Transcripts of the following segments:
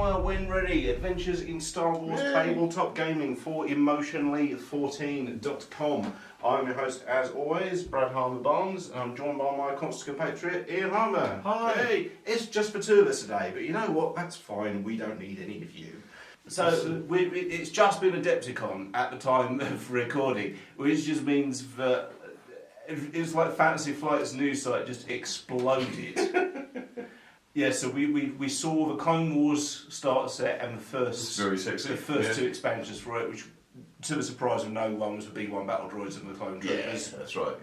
Empire When Ready, Adventures in Star Wars Tabletop Gaming for Emotionally14.com. I'm your host, as always, Brad Harmer-Barnes, and I'm joined by my constant compatriot, Ian Harmer. Hi. Hey, it's just for two of us today, but you know what? That's fine. We don't need any of you. So it's just been Adepticon at the time of recording, which just means that it's like Fantasy Flight's news site just exploded. Yeah, so we saw the Clone Wars starter set and the first very sexy. The first two expansions for it, which to the surprise of no one was the B1 Battle Droids and the Clone Troopers. Yeah, that's right.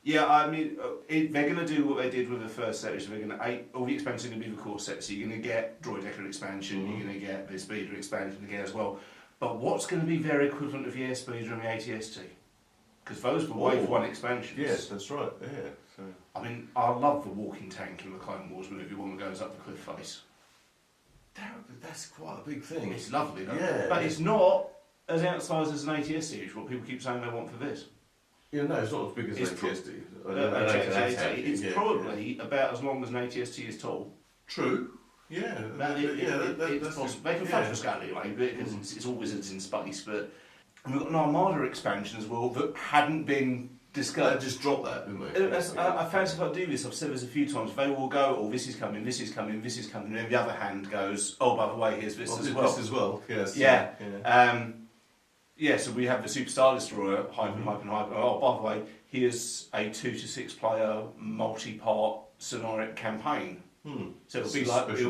Yeah. I mean, they're going to do what they did with the first set, which they're going to all the expansions are going to be the core set. So you're going to get Droid Decker expansion, you're going to get the Speeder expansion again as well. But what's going to be their equivalent of the Airspeeder and the ATST? Because those were Wave 1 expansions. Yes, that's right. Yeah. So. I mean, I love the walking tank in the Clone Wars movie, one that goes up the cliff face. That's quite a big thing. It's lovely, though. Yeah. But it's not as outsized as an ATS series, what people keep saying they want for this. Yeah, no, it's not as big as an ATST. It's probably about as long as an ATST is tall. True. Yeah. That's possible. They can fudge the scale anyway, because it's all wizards in space, but we've got an Armada expansion as well that hadn't been discussed. They just dropped that, didn't they? I fancy if I do this, I've said this a few times, they will go, oh, this is coming, this is coming, this is coming, and then the other hand goes, oh, by the way, here's this as well. This as well, yes. Yeah, so we have the Super Star Destroyer, hype. Oh, by the way, here's a 2 to 6 player multi-part scenario campaign. So it'll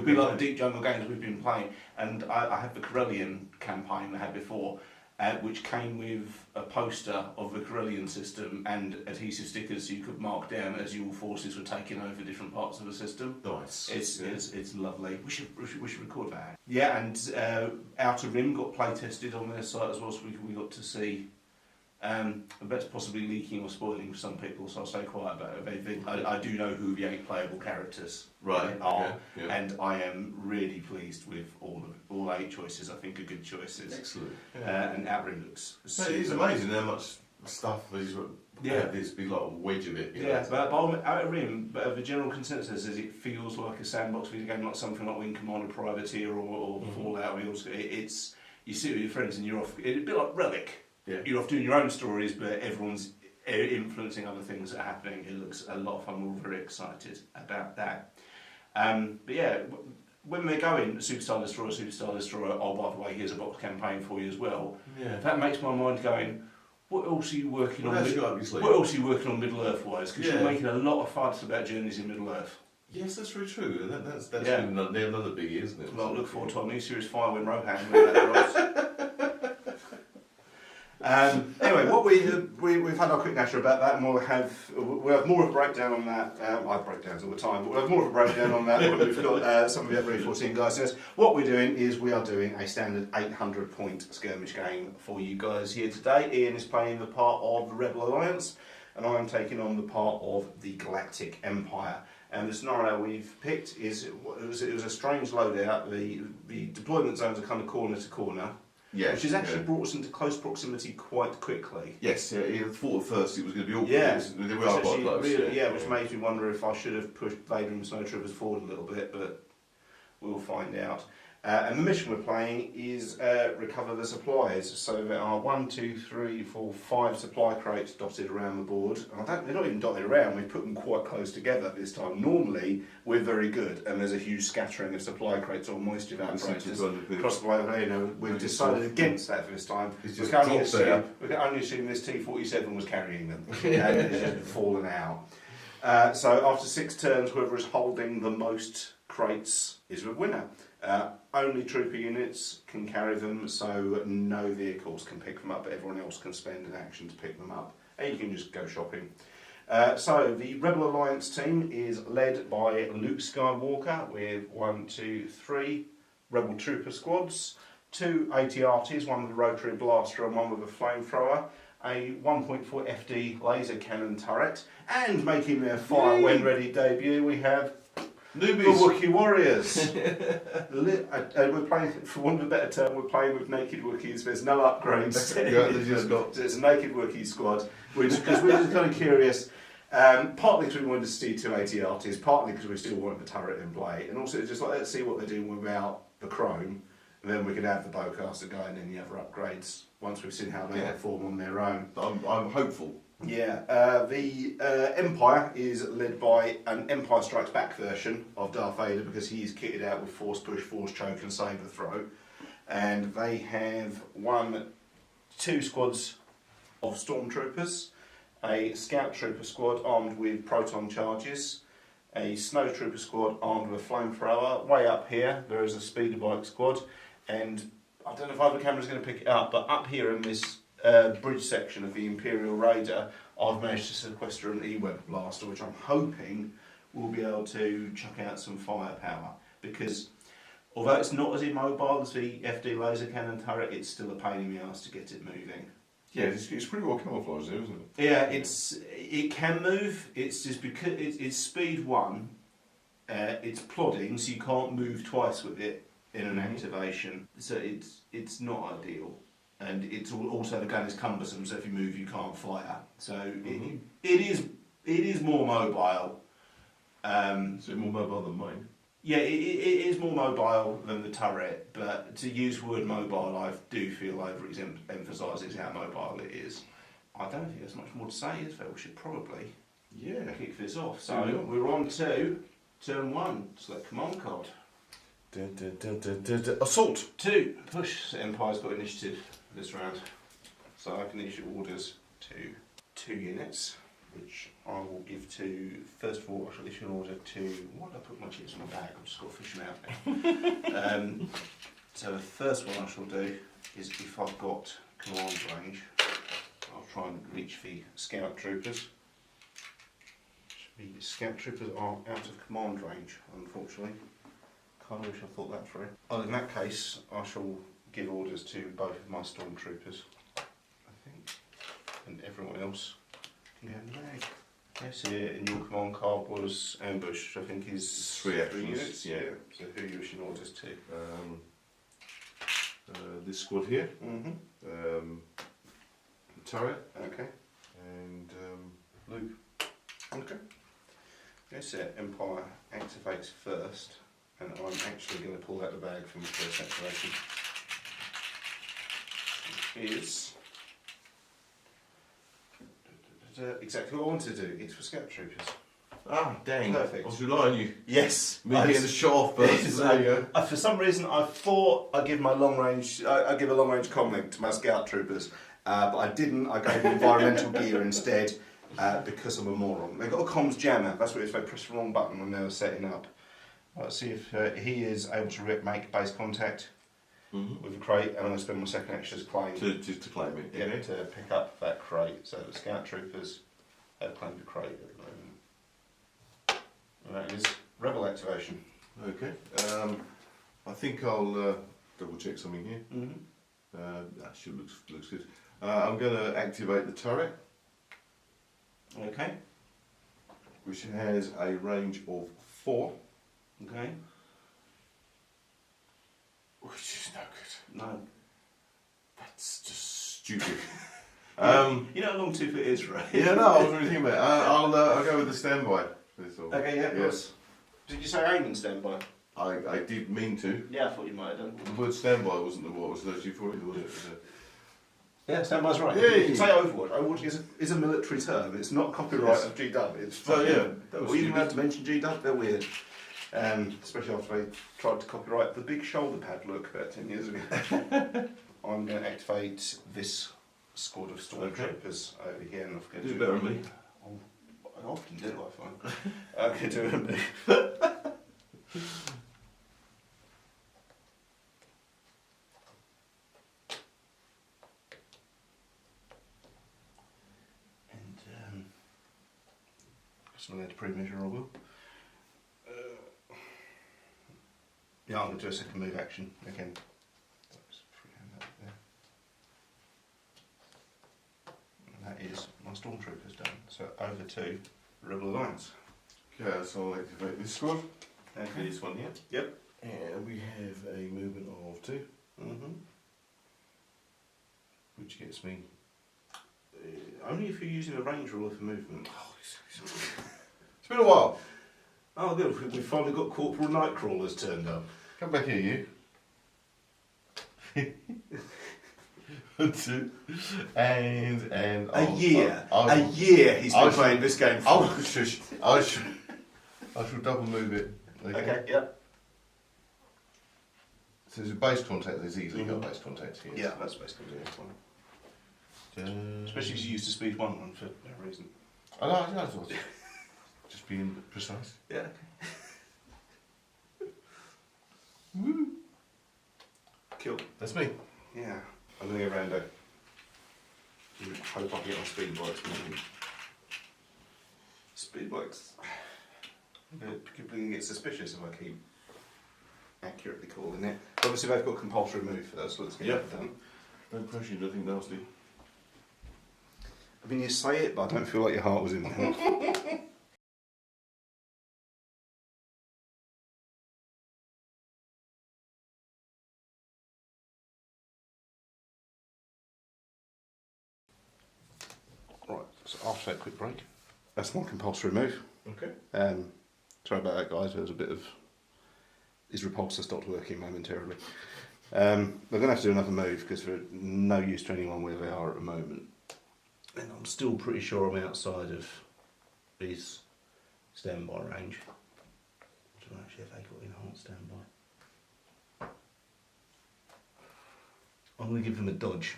be like the Deep Jungle games we've been playing, and I have the Corellian campaign I had before, which came with a poster of the Corellian system and adhesive stickers so you could mark down as your forces were taking over different parts of the system. Nice. It's lovely. We should record that. Yeah, and Outer Rim got play tested on their site as well, so we got to see. I bet it's possibly leaking or spoiling for some people, so I'll stay quiet about it. I do know who the 8 playable characters are, and I am really pleased with all 8 choices. I think are good choices. Excellent. And Outer Rim looks. It is amazing how much stuff there's. There's big like a wedge of it. But Outer Rim, the general consensus is it feels like a sandbox video game, like something like Wing Commander Privateer or Fallout. It's you sit with your friends and you're off. It's a bit like Relic. Yeah. You're off doing your own stories, but everyone's influencing other things that are happening. It looks a lot of fun. We're all very excited about that. But yeah, when they're going Superstar Destroyer, oh, by the way, here's a box campaign for you as well. Yeah. That makes my mind going, what else are you working on? What else are you working on Middle-earth wise? Because you're making a lot of fuss about journeys in Middle-earth. Yes, that's very true. That's been another biggie, isn't it? Well, look forward to our new series, Fire when Rohan. When that anyway, what we've had our quick natter about that, and we'll have more of a breakdown on that. I have breakdowns all the time, but we'll have more of a breakdown on that when we've got some of the other 14 guys. So what we're doing is we are doing a standard 800-point skirmish game for you guys here today. Ian is playing the part of the Rebel Alliance, and I am taking on the part of the Galactic Empire. And the scenario we've picked is it was a strange loadout. The deployment zones are kind of corner to corner. Yeah, which has actually brought us into close proximity quite quickly. Yes, he thought at first it was going to be awkward. Yeah, they were quite close. Which made me wonder if I should have pushed Vader and Snow Troopers forward a little bit, but we'll find out. And the mission we're playing is recover the supplies. So there are 5 supply crates dotted around the board. They're not even dotted around, we've put them quite close together this time. Normally, we're very good, and there's a huge scattering of supply crates or moisture evaporators across the way. We've decided against that for this time. We can only assume this T-47 was carrying them, and it's just fallen out. So after 6 turns, whoever is holding the most crates is the winner. Only trooper units can carry them, so no vehicles can pick them up, but everyone else can spend an action to pick them up. And you can just go shopping. So the Rebel Alliance team is led by Luke Skywalker with 3 Rebel Trooper squads, 2 AT-ATs, one with a rotary blaster and one with a flamethrower, a 1.4 FD laser cannon turret, and making their Fire When Ready debut we have Newbies. The Wookiee Warriors. We're playing, for want of a better term, we're playing with naked Wookiees. There's no upgrades. They just got. It's a naked Wookiee squad, because we're just kind of curious. Partly because we wanted to see 280 artists, partly because we still wanted the turret in play, and also just like let's see what they're doing without the chrome, and then we can have the bowcaster going and the other upgrades once we've seen how they perform on their own. I'm hopeful. Yeah, the Empire is led by an Empire Strikes Back version of Darth Vader because he is kitted out with Force Push, Force Choke and Saber Throw, and they have 2 squads of Stormtroopers, a Scout Trooper squad armed with proton charges, a Snow Trooper squad armed with a flamethrower. Way up here there is a speeder bike squad, and I don't know if either camera's going to pick it up, but up here in this bridge section of the Imperial Raider, I've managed to sequester an E-Web blaster, which I'm hoping will be able to chuck out some firepower, because although it's not as immobile as the FD laser cannon turret, it's still a pain in the arse to get it moving. Yeah, it's pretty well camouflaged there, isn't it? Yeah, it can move. It's just because it's speed 1. It's plodding, so you can't move twice with it in an activation. So it's not ideal, and it's also the gun is cumbersome. So if you move, you can't fire. So it is more mobile. Is it more mobile than mine? Yeah, it is more mobile than the turret, but to use the word mobile, I do feel over-emphasises how mobile it is. I don't think there's much more to say, is there? We should probably kick this off. So we're on to turn 1, select command card. Assault! 2, push. So Empire's got initiative this round. So I can issue orders to 2 units, which I will give to, first of all, I shall issue an order to, why did I put my chips in my bag? I've just got to fish them out now. So the first one I shall do is, if I've got command range, I'll try and reach the Scout Troopers. The Scout Troopers are out of command range, unfortunately. Kind of wish I thought that through. Well, in that case, I shall give orders to both of my Stormtroopers, I think, and everyone else. Yeah, yes, here in your command card was ambush, which I think is 3 actions. units. Yeah. So who are you issuing orders to? This squad here. Mm-hmm. The turret. Okay. And Luke. Okay. Yes, Empire activates first, and I'm actually going to pull out the bag from the first activation. It is exactly what I wanted to do. It's for Scout Troopers. Ah, dang. Perfect. I was relying on you. Yes. Me getting the shot off first. There you go. For some reason, I thought I'd give my long range. I give a long range comlink to my Scout Troopers, but I didn't. I gave them environmental gear instead because I'm a moron. They've got a comms jammer. That's what it is. They press the wrong button when they were setting up. Let's see if he is able to make base contact with the crate, and I'm going to spend my second action as claim. To claim it. Yeah, to pick up that crate. So the Scout Troopers have claimed the crate at the moment. And that is Rebel activation. Okay. I think I'll double check something here. That should looks good. I'm going to activate the turret, Okay. which has a range of 4, Okay. which is no good. No. That's just stupid. You know how long 2 foot is, right? Yeah, no, I was really thinking about it. I'll go with the standby. Okay, yeah, of course. Did you say aim and standby? I did mean to. Yeah, I thought you might have done. The word standby wasn't what was actually for it, was it? Yeah, standby's right. Yeah, You can say Overwatch. Overwatch is a military term. It's not copyright of GW. It's So yeah, that was Were you stupid. allowed to mention GW? They're weird. Especially after they tried to copyright the big shoulder pad look about 10 years ago. I'm going to activate this squad of Stormtroopers over here. And I'm going to Do better than me. I often do, I find. I'm going to do it. And I'm going to pre-measure, I will. Yeah, I'm going to do a second move action again. And that is my Stormtroopers done. So over to Rebel Alliance. Okay, so I'll activate this squad. Okay. This one here. Yep. And we have a movement of 2, Which gets me only if you're using a range ruler for movement. Oh, It's been a while. Oh, good. We finally got Corporal Nightcrawlers turned up. Come back here, you. 1, 2, and a year he's been playing this game for. I shall double move it. Okay, yeah. So there's a base contact, there's easily got base contact here. Yeah, that's basically it. Especially as you used to speed one for no reason. I know, just being precise. Yeah, okay. Woo! Cool. That's me. Yeah. I'm going to go rando. Hope I can get my speed bikes moving. Speed bikes. People can get suspicious if I keep accurately calling it. Obviously they've got compulsory move for those, so let's get that done. No question, nothing nasty. I mean, you say it, but I don't feel like your heart was in my head. Right, so after that quick break, that's my compulsory move. Okay. Sorry about that, guys. There was a bit of... His repulsor stopped working momentarily. We're going to have to do another move because we're no use to anyone where they are at the moment. And I'm still pretty sure I'm outside of his standby range. So actually, if they got enhanced standby, I'm going to give them a dodge.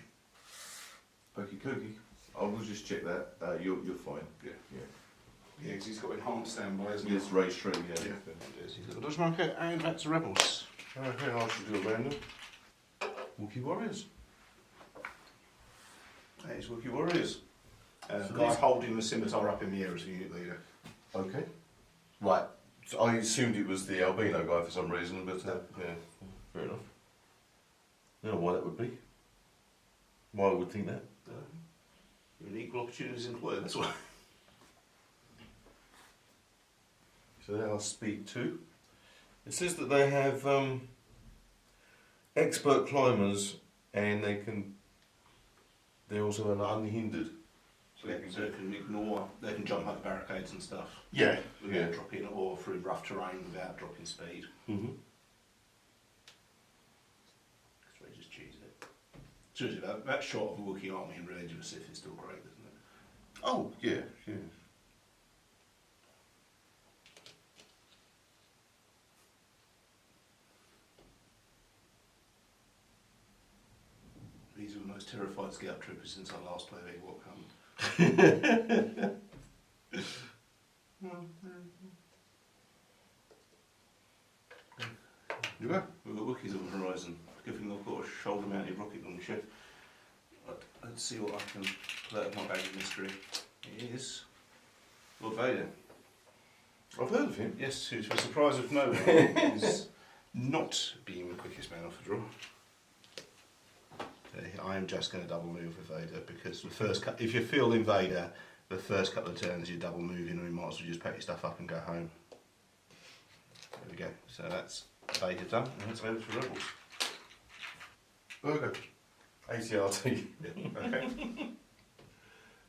Okie dokie. I will just check that. You're fine. Yeah. Yeah, because he's got enhanced standby, isn't he? Yes, race 3, yeah. He's got a dodge marker and back to rebels. Okay, I should do a random. Wookiee Warriors. That is Wookiee Warriors. Guy holding the scimitar up in the air as a unit leader. Okay. Right. So I assumed it was the albino guy for some reason, but yeah, fair enough. I don't know why that would be. Why I would think that. You're an equal opportunities employer, that's why. So they are speed 2. It says that they have expert climbers and they're also unhindered. So they can ignore, they can jump over barricades and stuff. Yeah. Without dropping, or through rough terrain without dropping speed. Mm-hmm. So they just choose it. Seriously, that shot of a Wookiee army in Revenge of the Sith is still great, isn't it? Oh, yeah. These are the most terrified scout troopers since I last played Ewok Hunt. You are? We've got Wookiees on the horizon. Good thing I've got a shoulder-mounted rocket launcher. Let's see what I can pull out of my bag of mystery. It is Lord Vader. I've heard of him. Yes, who, to the surprise of no one, is not being the quickest man off the draw. I am just going to double move with Vader because the first if you're fielding Vader, the first couple of turns you're double moving, and you might as well just pack your stuff up and go home. There we go. So that's Vader done, and it's over for Rebels. Burger. ATRT. Yeah. Okay.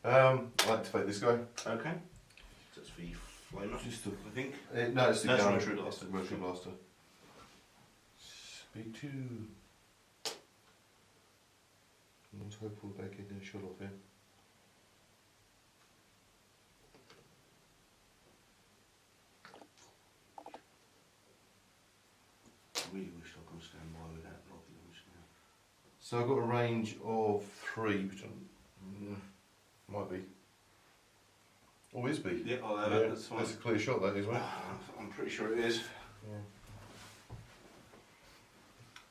I'll activate this guy. Okay. So it's the flamer, Just I think. No, it's the That's gun. Rotary Blaster. Rotary Blaster. Speed 2. Let's hope we're back in the shot off here. I really wish I could stand by with that rocket launch now. So I've got a range of 3, which might be. Oh, is B? Yeah, I'll Yeah, that's fine. that's a clear shot, that is, right? I'm pretty sure it is. Yeah.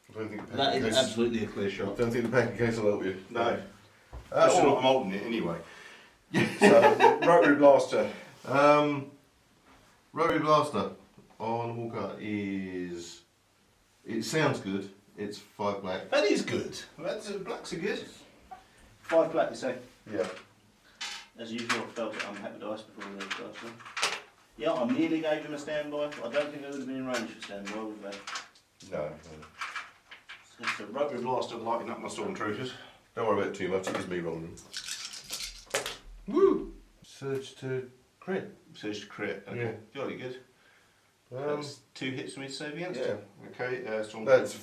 I don't think the That packing is case, absolutely a clear I shot. don't think the packing case will help you. No. Oh. I'm holding it anyway. So, Rotary Blaster. Rotary Blaster on Walker is. It sounds good. It's 5 black. That is good. Blacks are good. 5 black, you say? Yeah. As usual, I felt it unhappy dice before the dice one. Yeah, I nearly gave him a standby. I don't think I would have been in range for standby, would they? No. So, Rotary Blaster lighting up my stormtroopers. Don't worry about it too much. It is me rolling them. Woo! Surge to Crit. Surge to crit. Okay. Yeah. Jolly good. That's 2 hits for me to save against. Yeah. Okay. Storm. That's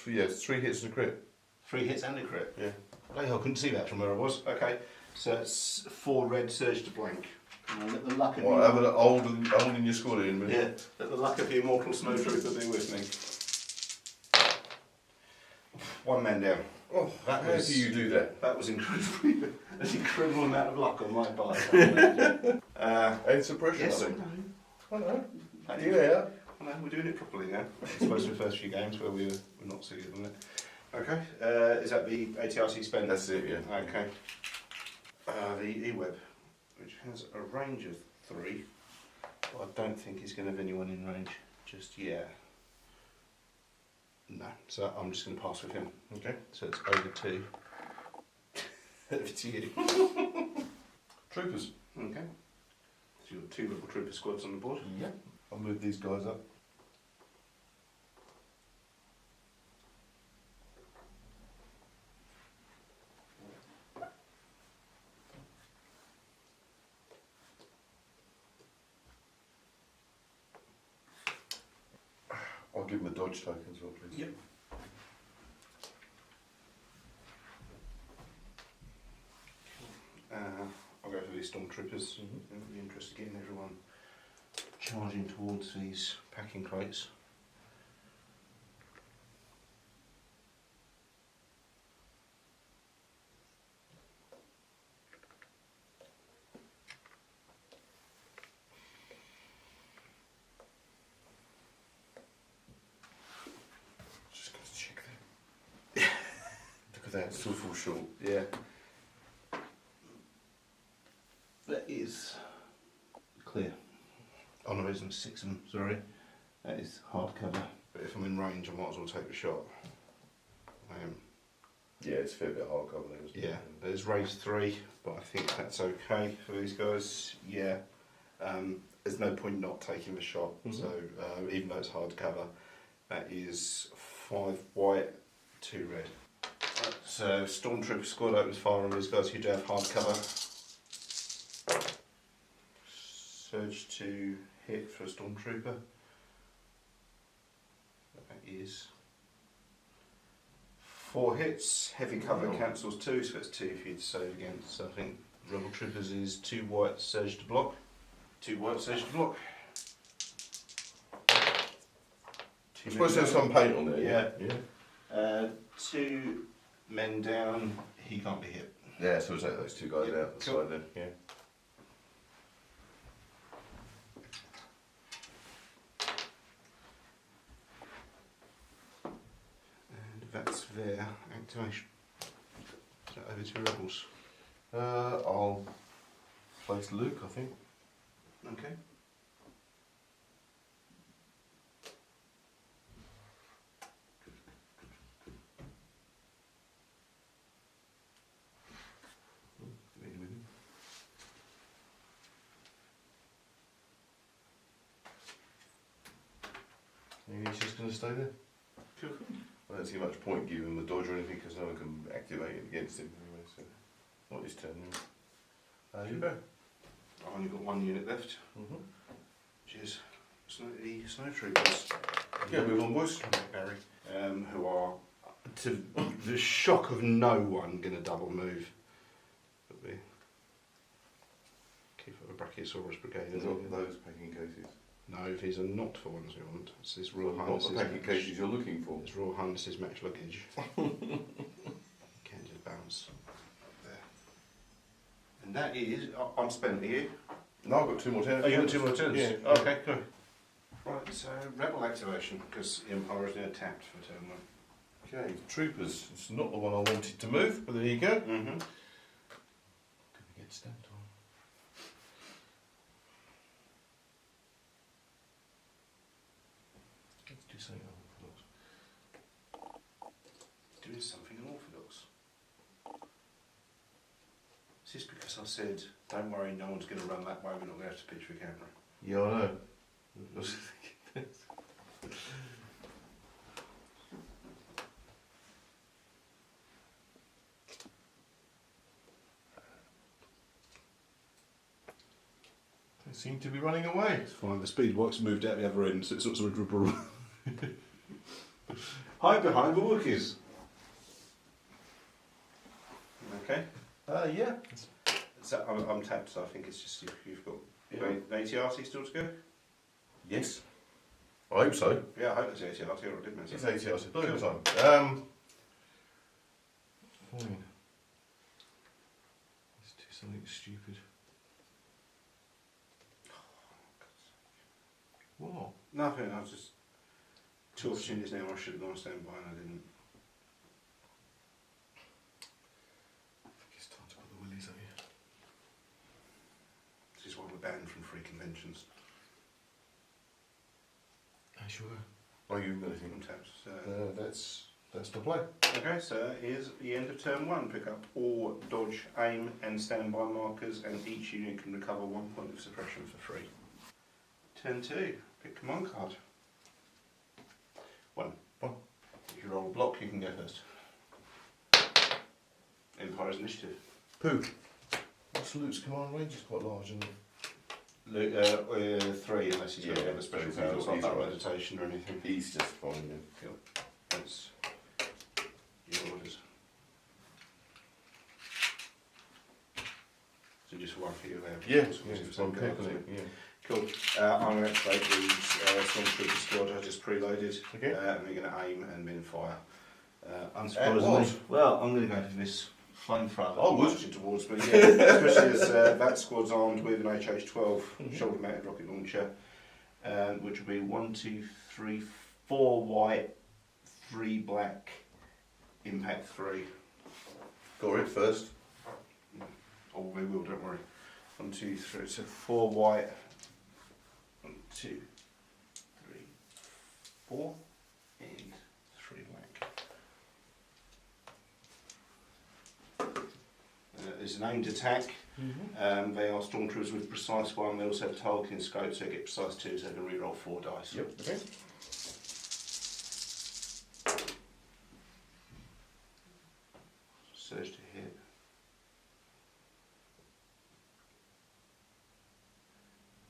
yeah, it's 3 hits and a crit. 3 hits and a crit. Yeah. I couldn't see that from where I was. Okay. So it's 4 red surge to blank. Let the luck of Well, have an old in your squad in. yeah. Let the luck of the immortal snow trooper be with me. 1 man down. Oh, how do you do that? That was incredibly an incredible amount of luck on my part. And suppression, Yes, I think. I know. Yeah. I know, we're doing it properly now. As opposed to the first few games where we're not so good on it. Okay, is that the ATRC spend? That's it, yeah. Okay. The E-Web, which has a range of 3, but I don't think he's going to have anyone in range just yet. No, so I'm just going to pass with him. Okay. So it's over 2. Over to you. Troopers. Okay. So you've got 2 little trooper squads on the board. Yeah. I'll move these guys up. I'll give them a dodge token as well, please. Yep. I'll go for these stormtroopers. I'm really interested in getting everyone charging towards these packing crates. Just got to check that. Look at that, still fall short. Yeah. That is clear. Oh no, isn't 6 of them, sorry. That is hardcover. But if I'm in range, I might as well take the shot. Yeah, it's a fair bit hard cover there, isn't it? Yeah, there's raise 3, but I think that's okay for these guys. Yeah. There's no point not taking the shot. So even though it's hardcover, that is 5 white, 2 red. Right, so Stormtrooper squad opens fire on these guys who do have hardcover. Surge to hit for a Stormtrooper. That is 4 hits. Heavy cover cancels 2, so it's 2 for you to save against. So I think Rebel Troopers is 2 white, surge to block. 2 white, surge to block. You're supposed to have some paint on there, yeah? 2 men down, he can't be hit. Yeah, so we'll take those 2 guys out the side then, yeah. That's their activation. So over to Rebels. I'll place Luke, I think. Okay. Think he's just going to stay there? Cool. I don't see much point giving him a dodge or anything because no one can activate it against him anyway, so not his turn. You go. I've only got 1 unit left, which is the Snow Troopers. Yeah, move on, boys. Barry, who are, to the shock of no one, going to double move. Keep up a Brachiosaurus Brigade. There's not those packing cases. No, these are not the ones we want. It's this Royal Not Highness's the packing cases you're looking for. It's Royal Highness's match luggage. Can't just bounce up there. And that is, I'm spent, are you? No, I've got 2 more turns. Oh, you got 2 more turns? Yeah. Okay, cool. Right, so Rebel activation, because the Empire is now tapped for turn 1. Okay, Troopers. It's not the one I wanted to move, but there you go. Mm-hmm. Could we get stamped on? Let's do something unorthodox. Doing something unorthodox. Is this because I said, don't worry, no one's going to run that way, we're not going to have to pitch for camera? Yeah, I know. I was thinking this. seem to be running away. It's fine. The speed works moved out the other end, so it's sort of dribble. Hide behind the Wookiees. Okay. Yeah. So I'm tapped, so I think it's just you've got ATRT still to go? Yes. I hope so. Yeah, I hope it's ATRT or I did miss It's it. ATRT. Bloody good time. Fine. Let's do something stupid. What? Nothing, I was just... Two opportunities now, I should have gone standby and I didn't. I think it's time to put the willies on you. This is why we're banned from free conventions. Are you sure? Are you anything? I'm tapped. So. That's the play. Okay, so here's the end of turn 1. Pick up all dodge, aim and standby markers and each unit can recover 1 point of suppression for free. Turn 2. Pick command card. 1. If you roll a block, you can go first. Empire's initiative. Pooh. What's Luke's command range? It's quite large, isn't it? 3 unless he's got Yeah, a special he's powers like he's that right. meditation or anything. He's just fine, yeah. Cool. That's your orders. So just one for you there. Yeah, So yeah, it's it's the one same pick, card, isn't it? Yeah. Cool. I'm going to activate these Stormtrooper squad I just preloaded. Okay. And we're going to aim and min fire. what? Unsurprisingly. Well, I'm going to go for this flamethrower. I would. Marching towards me, yeah. Especially as that squad's armed with an HH-12 shoulder mounted rocket launcher. Which will be 1, 2, 3, 4 white, 3 black, impact 3. Got it first. Oh, we will, don't worry. 1, 2, 3, so 4 white, 1, 2, 3, 4, and 3 black. There's an aimed attack. They are stormtroopers with precise 1. They also have targeting scope, so they get precise 2, so they can reroll 4 dice. Yep, okay. Surge to hit.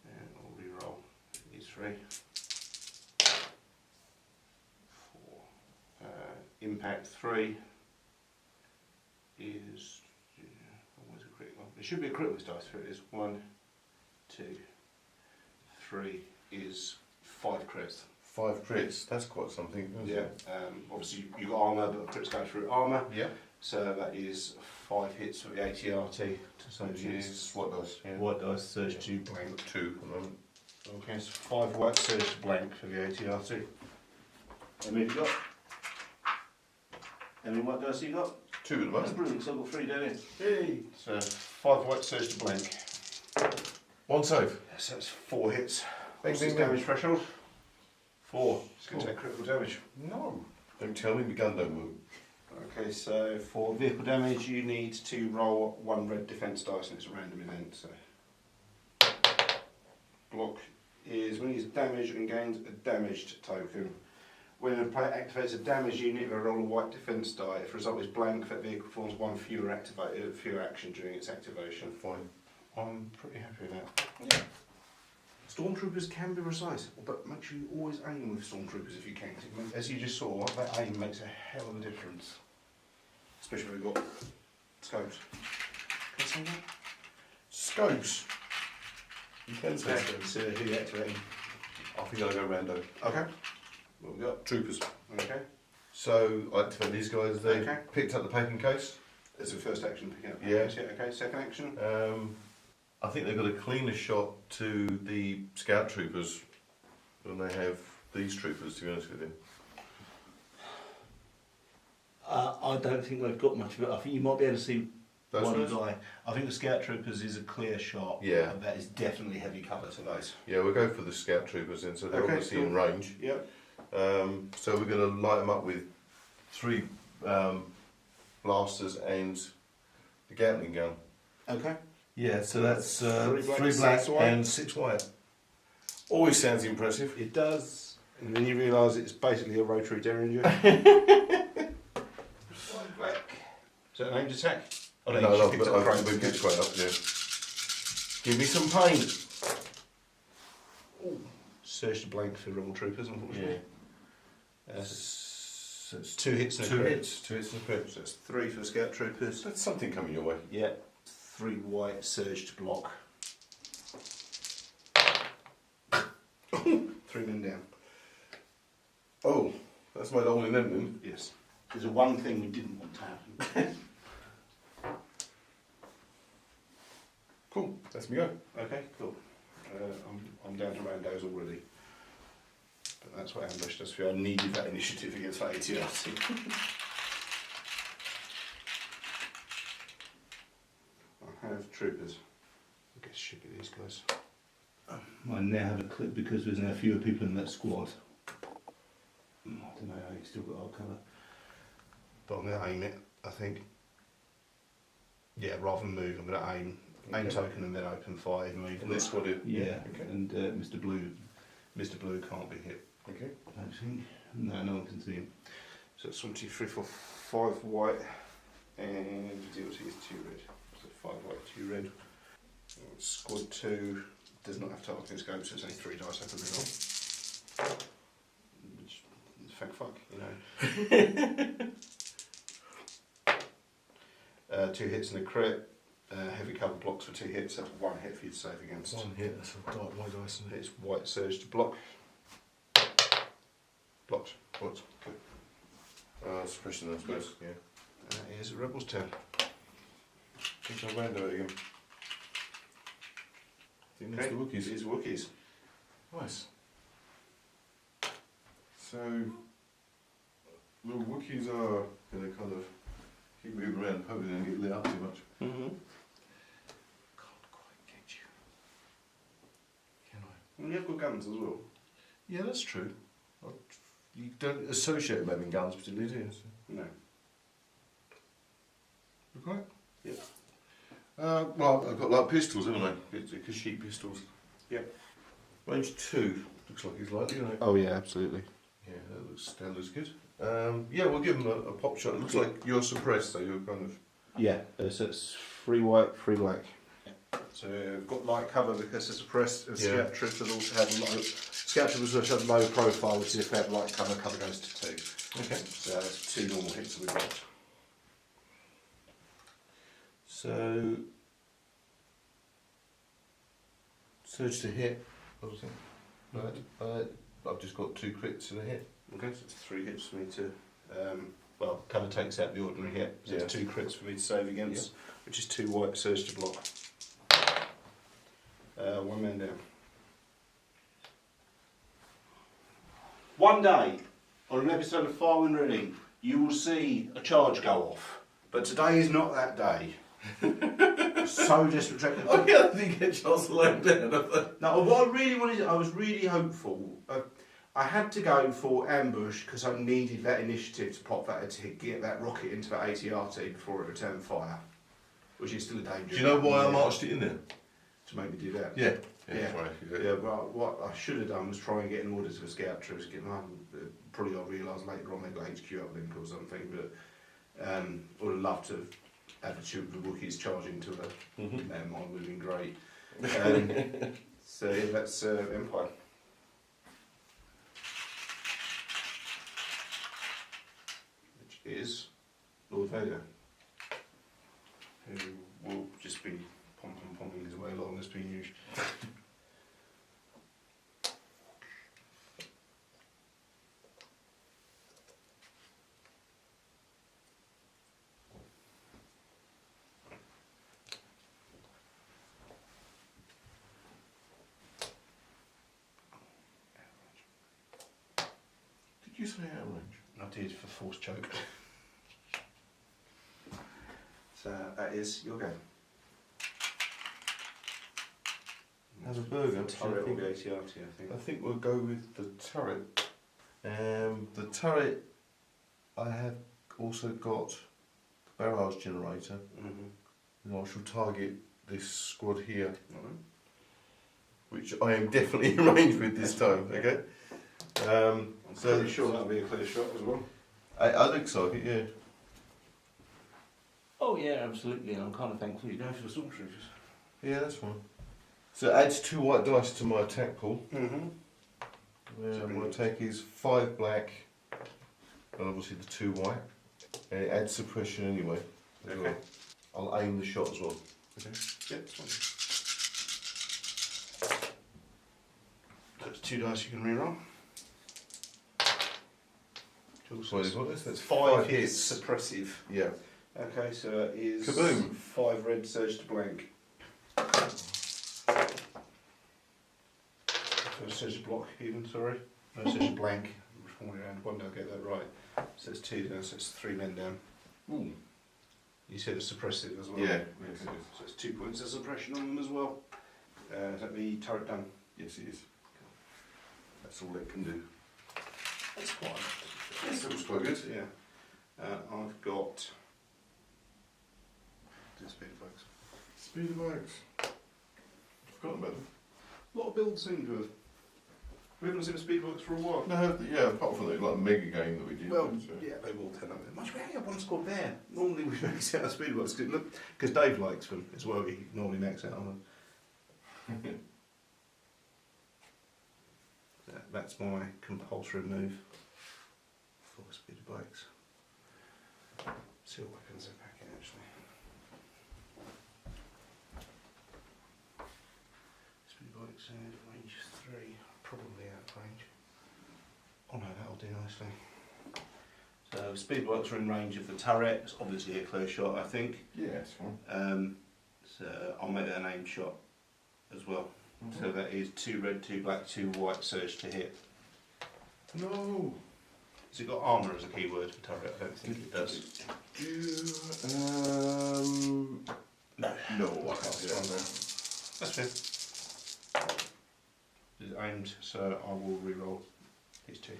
And I'll reroll these 3. 4. Impact 3 is. Where's a critical? It should be a critical dice for it is 1, 2, 3 is 5 crits. 5 crits. That's quite something, isn't Yeah. it? Obviously you've got armour, but crits go through armour. Yeah. So that is 5 hits for the ATRT. So Which is what dice? Yeah. White dice, surge to blank. 2 at the moment. Okay, so 5 white, surge to blank for the ATRT. How many have you got? How many white dice have you got? 2 at the That's moment. brilliant, so I've got 3 down here. Hey. So 5 white, surge to blank. 1 save. So that's 4 hits. Bing, What's bing, his bing. damage threshold? 4. It's going to 4. take critical damage. No. Don't tell me, my gun don't work. Okay, so for vehicle damage you need to roll 1 red defence dice and it's a random event. So block is when he gets damage and gains a damaged token. When a player activates a damaged unit, they roll a white defence die. If the result is blank, that vehicle performs 1 fewer action during its activation. Fine. I'm pretty happy with that. Yeah. Stormtroopers can be precise, but make sure you always aim with stormtroopers if you can. As you just saw, that aim makes a hell of a difference. Especially when we've got scopes. Can I say that? Scopes. You can say Yeah, scopes. so who you activating? I think I'll go rando. Okay. What we got? Troopers. Okay. So I activate these guys. They Okay. picked up the packing case. That's the first action picking up. Yeah. Okay, second action. I think they've got a cleaner shot to the scout troopers than they have these troopers, to be honest with you. I don't think they've got much of it. I think you might be able to see Those one ones? guy. I think the scout troopers is a clear shot. Yeah. That is definitely heavy cover to those. Yeah, we'll go for the scout troopers then, so they're Okay, obviously cool. in range. Yep. So we're going to light them up with 3 blasters and the Gatling gun. Okay. Yeah, so that's 3 black, 3 black 6 white. and 6 white. Always sounds impressive. It does. And then you realise it's basically a rotary derringer. Is that an aimed attack? Oh, No, no, I've picked up got crane. to pick it straight up, yeah. Give me some paint. surge to blank for rebel troopers, unfortunately. Yeah. So it's 2 hits and a Two crit. hits. 2 hits and a crit. So it's 3 for scout troopers. That's something coming your way. Yeah. 3 white, surge to block. 3 men down. Oh, that's my only then. Yes. There's a one thing we didn't want to happen. Cool. That's me go. Okay, cool. I'm down to randos already. But that's what ambush does for you. I needed that initiative against that ATRT. I have troopers. I guess should be these guys. I now have a clip because there's now fewer people in that squad. I don't know how you still got our cover. But I'm going to aim it, I think. Yeah, rather than move, I'm going to aim token and then open 5. Move. And this squad here? Yeah, Okay. and Mr. Blue can't be hit. Okay. I don't think. No one can see him. So it's 1, 2, 3, 4, 5 white, and DLT is 2 red. So 5 white, 2 red. Squad 2 does not have targeting scope, so it's only 3 dice I can reroll. Which, thank fuck, you know. 2 hits and a crit. Heavy cover blocks for 2 hits. That's 1 hit for you to save against. 1 hit. That's a dark white dice. Isn't it? It's white surge to block. Blocked. What? Suppression, I suppose. Yeah. That is a rebel's turn. I think I'll rando it again. I think that's the Wookiees. It is Wookiees. Nice. So, the Wookiees are going to kind of keep moving around, hoping they don't get lit up too much. Mm-hmm. Can't quite get you. Can I? And you have got guns as well. Yeah, that's true. You don't associate them having guns particularly, do you? So. No. You quite? Yeah. Well, I've got like pistols, haven't I? Kashyyyk pistols. Yep. Range 2. Looks like he's likely, doesn't it? Oh yeah, absolutely. Yeah, that looks good. Yeah, we'll give him a pop shot. It looks like you're suppressed, so you're kind of... Yeah, so it's 3 white, 3 black. So I've got light cover because it's suppressed. And Yeah. Scout troopers also have low. Scout troopers also have low profile, which is if they have light cover, cover goes to 2. Okay. So that's 2 normal hits that we've got. So... Surge to hit. What was it? Right. I've just got 2 crits and a hit. Okay, so it's 3 hits for me to. Well, cover takes out the ordinary hit. So it's 2 crits for me to save against, which is 2 white surge to block. 1 man down. One day, on an episode of Far Wind Reading, you will see a charge go off. But today is not that day. So disrespectful. Oh yeah, I didn't get a chance to lay down. No, what I really wanted, I was really hopeful. I had to go for ambush because I needed that initiative to pop that, to get that rocket into that ATRT before it returned fire, which is still a danger. Do you know why I marched it in there? To make me do that. Yeah. Yeah. Right, Yeah, but what I should have done was try and get an order to a scout troops. Probably I realised later on they got HQ uplink or something, but I would have loved to have had the Wookiees charging to a man mine would have been great. So yeah, that's Empire. Which is Lord Vader, who will just be pom-pom-pomming his way along as per usual. Did you say out of range? I did for force choke. So that is your game. As a burger, Turret or the ATRT, I think. I think we'll go with the turret. The turret, I have also got the barrage generator, and I shall target this squad here, which I am definitely in range with this time. Okay. I'm pretty sure that'll be a clear shot as well. I think so. Yeah. Oh yeah, absolutely. I'm kind of thankful you're going for the stormtroopers. Yeah, that's fine. So it adds 2 white dice to my attack pool. I'm going to take his 5 black and obviously the 2 white. And it adds suppression anyway. Okay. Well. I'll aim the shot as well. Okay. Yeah, that's fine. That's 2 dice you can reroll. So what is That's that? 5 hits suppressive. Yeah. Okay, so it is Kaboom. 5 red surge to blank. Surge to block even, sorry. No, surge to blank. Wrong way around. One day I'll get that right. So it's 2 down, so it's 3 men down. Ooh. You said it's suppressive as well. Yeah. Okay. So it's 2 points of suppression on them as well. Is that the turret done? Yes, it is. That's all it can do. That's quite. Yes, it was quite good. Yeah. I've got. Speed bikes. Speed bikes. I've forgotten about them. A lot of builds seem to have. We haven't seen a speed bikes for a while. No, yeah, apart from the like mega game that we did. Well, yeah, they will turn up. Much we only have one squad there. Normally we max out our speed bikes because Dave likes them as well. We normally max out on them. That's my compulsory move for speed bikes. See what weapons are packing actually. Speed bikes and range 3, probably out of range. Oh no, that'll do nicely. So speed bikes are in range of the turret. It's obviously a clear shot, I think. Yeah, it's fine. So I'll make that an aim shot as well. So that is 2 red, 2 black, 2 white surge to hit. No. Has it got armour as a keyword for turret? I don't think it does. No. No, I can't see that. That's fair. It's aimed, so I will re-roll these 2.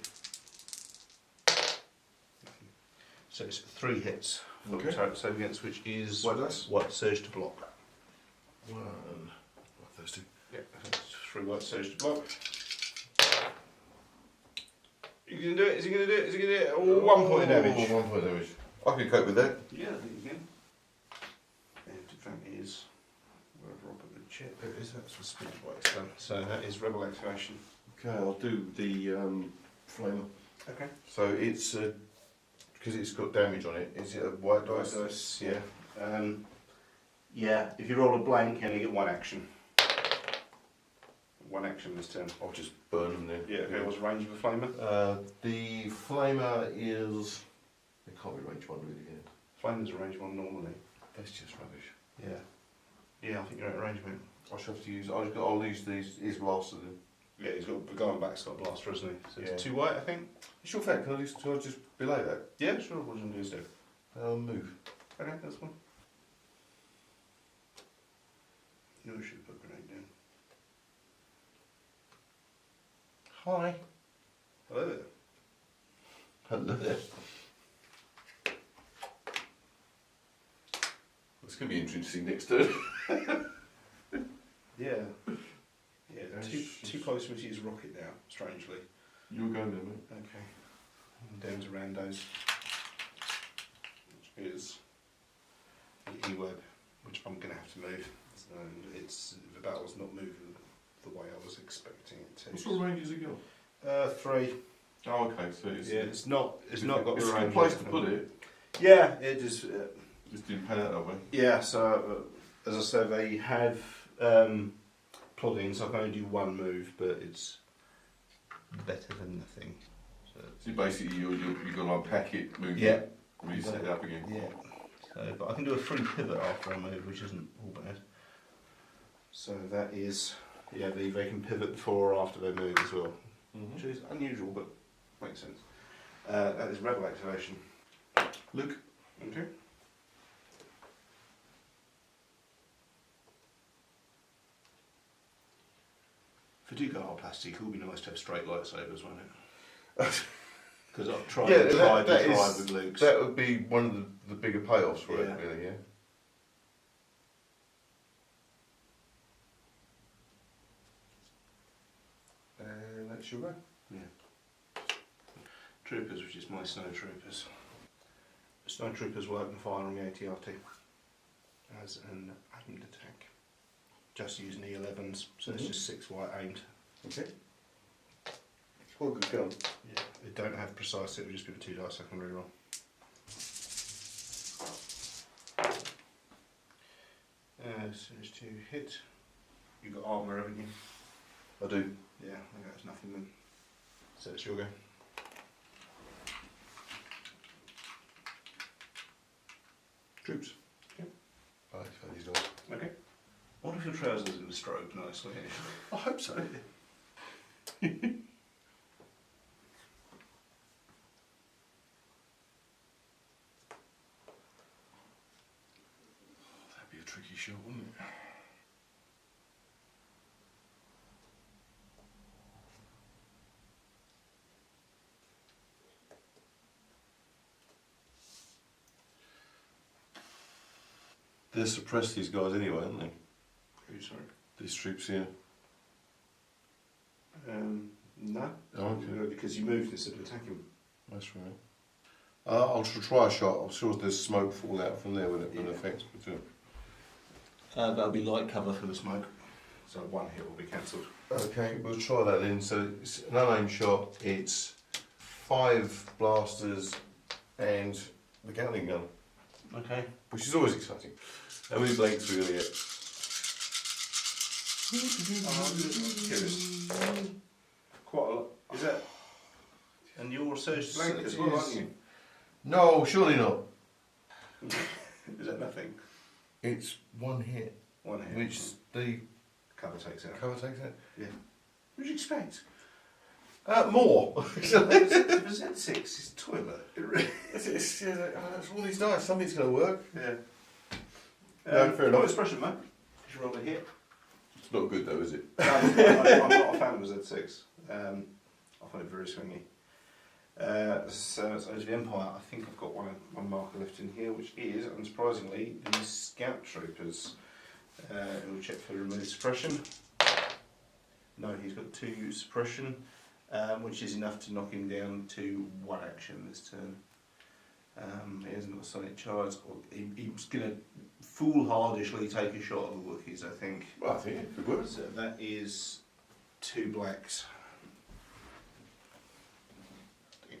So it's 3 hits for the turret save against, which is White dice? white surge to block. 1. What, those 2? Yeah, that's 3 white surge to block. You going to do it? Is he going to do it? Is he going to do it? Oh, 1 point of damage. 1 point of damage. I can cope with that. Yeah, I think you can. And that is wherever I put the chip. There it is. That's the speed bikes done. So that is rebel activation. Okay, I'll do the flamer. Okay. So it's because it's got damage on it. Is it a white dice? White dice, yeah. Yeah. If you roll a blank, you only get 1 action. 1 action this turn. I'll just burn them then. Yeah. Okay. What's the range of a flamer? The flamer is. It can't be range 1 really, can it? Flamers are range 1 normally. That's just rubbish. Yeah. Yeah, I think you're at range, mate. I shall have to use. I'll use his blaster then. Yeah, he's got the guy on back's got a blaster, hasn't he? So it's Yeah. 2 white, I think. Sure, fact. Can I just belay that? Yeah, sure. What do you want to do, Steve? I'll move. Okay, that's fine. No, I should have put grenade down. Hi. Hello there. Hello there. It's going to be interesting next turn. Yeah. Yeah, too close for me to use a rocket now, strangely. You were going there, mate. Okay. And down to randos. Which is the E-web, which I'm going to have to move. And the battle's not moving the way I was expecting it to. What sort of range has it got? 3. Oh, okay. So it's It's not got it's the a range. good place to put it. Yeah, it just. Just didn't pan out that way. Yeah, so as I said, they have plodding, so I can only do 1 move, but it's better than nothing. So basically, you've got to unpack it, move Yeah. it, reset it up again. Yeah. So, but I can do a free pivot after I move, which isn't all bad. So that is, yeah, they can pivot before or after they move as well, which is unusual, but makes sense. That is rebel activation. Luke. Okay. If I do go hard plastic, it would be nice to have straight lightsabers, wouldn't it? Because I've tried with Luke's. That would be one of the bigger payoffs for it, really, yeah. And that's your go. Yeah. Troopers, which is my snow troopers. Snow troopers work and fire on the AT-RT as an aimed attack. Just using the 11s, so it's just 6 white aimed. Okay. What a good gun. Yeah, they don't have precise, it would just be the 2 dice I can reroll. So it's 2 hit. You've got armour, haven't you? I do. Yeah, I think that's nothing then. So it's your go. Troops. Yep. I found these dice. Okay. I wonder if your trousers in the strobe nicely. I hope so. That'd be a tricky shot, wouldn't it? They'll suppress these guys anyway, aren't they? Who, sorry? These troops here. No. Oh, okay. Because you moved instead of attacking. That's right. I'll try a shot. I'm sure there's smoke fall out from there when it affects me too. That'll be light cover for the smoke. So 1 hit will be cancelled. Okay, we'll try that then. So it's an unaimed shot. It's 5 blasters and the Gatling gun, Okay. which is always exciting. How many blanks are we going to get? Curious. Quite a lot. Is that? And you're searched blank as well, aren't you? No, surely not. Is that nothing? It's 1 hit, 1 hit. which the Cover takes out. cover takes out. Yeah. What did you expect? More. If a Z6 is toilet. It's all these dice. Something's going to work. Yeah. No, fair enough. Expression, mate. Did you roll a hit? It's not good though, is it? No, I'm not a fan of a Z6. I find it very swingy. So it's Age of the Empire. I think I've got one marker left in here, which is, unsurprisingly, the Scout Troopers. We'll check for remove suppression. No, he's got 2 suppression, which is enough to knock him down to 1 action this turn. He hasn't got a sonic charge. He's going to foolhardishly take a shot at the Wookiees, I think. Well, I think it could work. So that is 2 blacks. If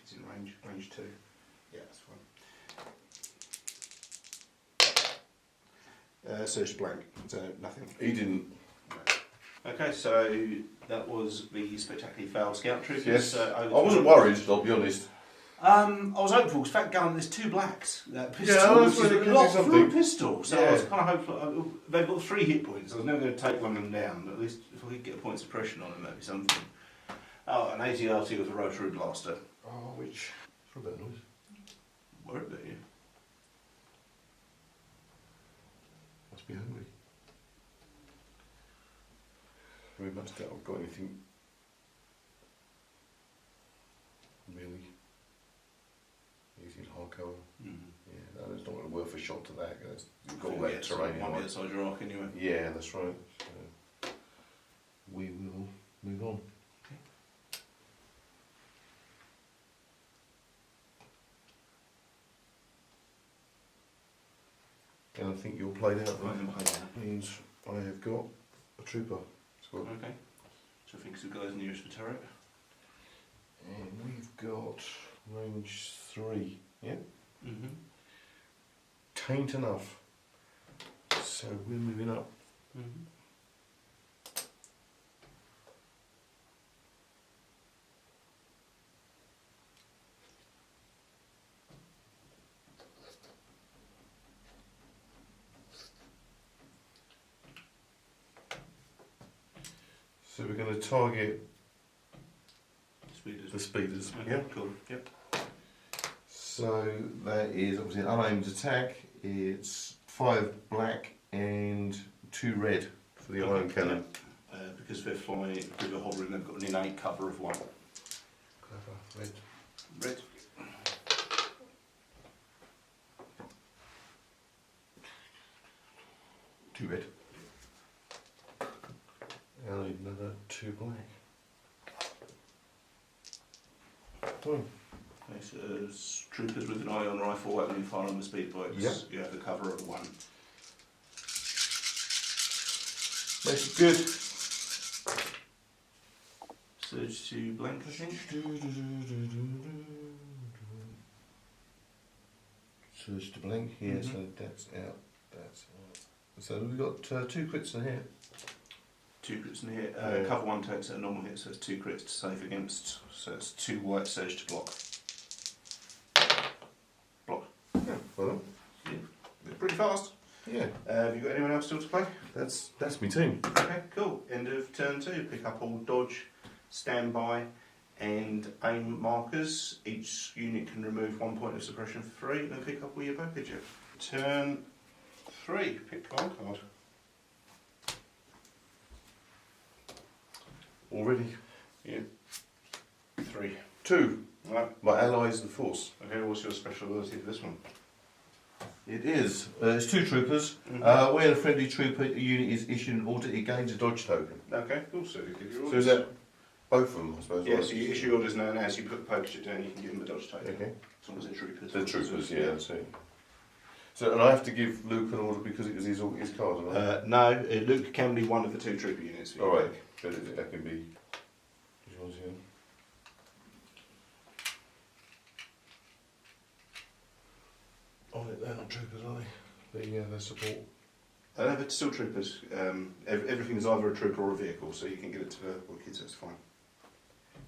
he's in range 2. Yeah, that's fine. So it's blank, so nothing. He didn't. Okay, so that was the spectacularly foul Scout Troopers. Yes. I wasn't worried, I'll be honest. I was hopeful, because Fat Gun, there's 2 blacks. That pistol, Yeah, that's which where is they a can lot do for a something. pistol. So Yeah. I was kind of hopeful. They've got 3 hit points. I was never going to take one of them down, but at least if I could get a point of suppression on them, that'd be something. Oh, an ATRT with a rotary blaster. Oh, which? It's a bit noise. Worried about you. Must be hungry. We must not have got anything really easy and hard cover. Yeah, no, it's not going to worth a shot to that. You've got all that terrain. Might be outside your arc anyway. Yeah, that's right. So we will move on. And I think you're played out. I am played out. Means I have got a trooper squad. Okay. So I think it's the guys nearest the turret. And we've got range 3. Yeah? Mm-hmm. Taint enough. So we're moving up. Mm-hmm. So we're going to target Speeders. the speeders. Okay, Yeah. cool. Yep. So that is obviously an unaimed attack. It's 5 black and 2 red for the iron cannon. Because they're flying, because they're hovering, they've got an innate cover of 1. Clever. Red. Red. Two red. And I need another 2 black. Fine. This is troopers with an ion rifle weapon and fire on the speed bikes. Yep. You have the cover of 1. Makes it good. to blank, I think. Surge to blank here, so that's out, that's out. So we've got 2 crits in here. 2 crits in here. Cover 1 takes a normal hit, so it's 2 crits to save against. So it's 2 white surge to block. Block. Yeah, well done. Yeah. Pretty fast. Yeah. Have you got anyone else still to play? That's me team. Okay, cool. End of turn 2. Pick up all dodge, standby, and aim markers. Each unit can remove 1 point of suppression for free, and pick up all your bow picture. Turn 3. Pick one card. Already? Yeah. 3. 2. Right. My allies the force. Okay, what's your special ability for this one? It is. It's 2 troopers. When a friendly trooper unit is issued an order, it gains a dodge token. Okay, cool. So you give your So orders. is that both of them, I suppose? Yeah, right? so you issue orders now, and as you put the poker chip down, you can give them a dodge token. Okay. As long as they're troopers. The troopers, yeah, that's it. So, and I have to give Luke an order because it was his card, am I? No, Luke can be one of the 2 trooper units. For you. Alright, but that can be. Which one's here? Oh, they're not troopers, are they? They're support. No, but still troopers. Everything is either a trooper or a vehicle, so you can get it to the kids, that's fine.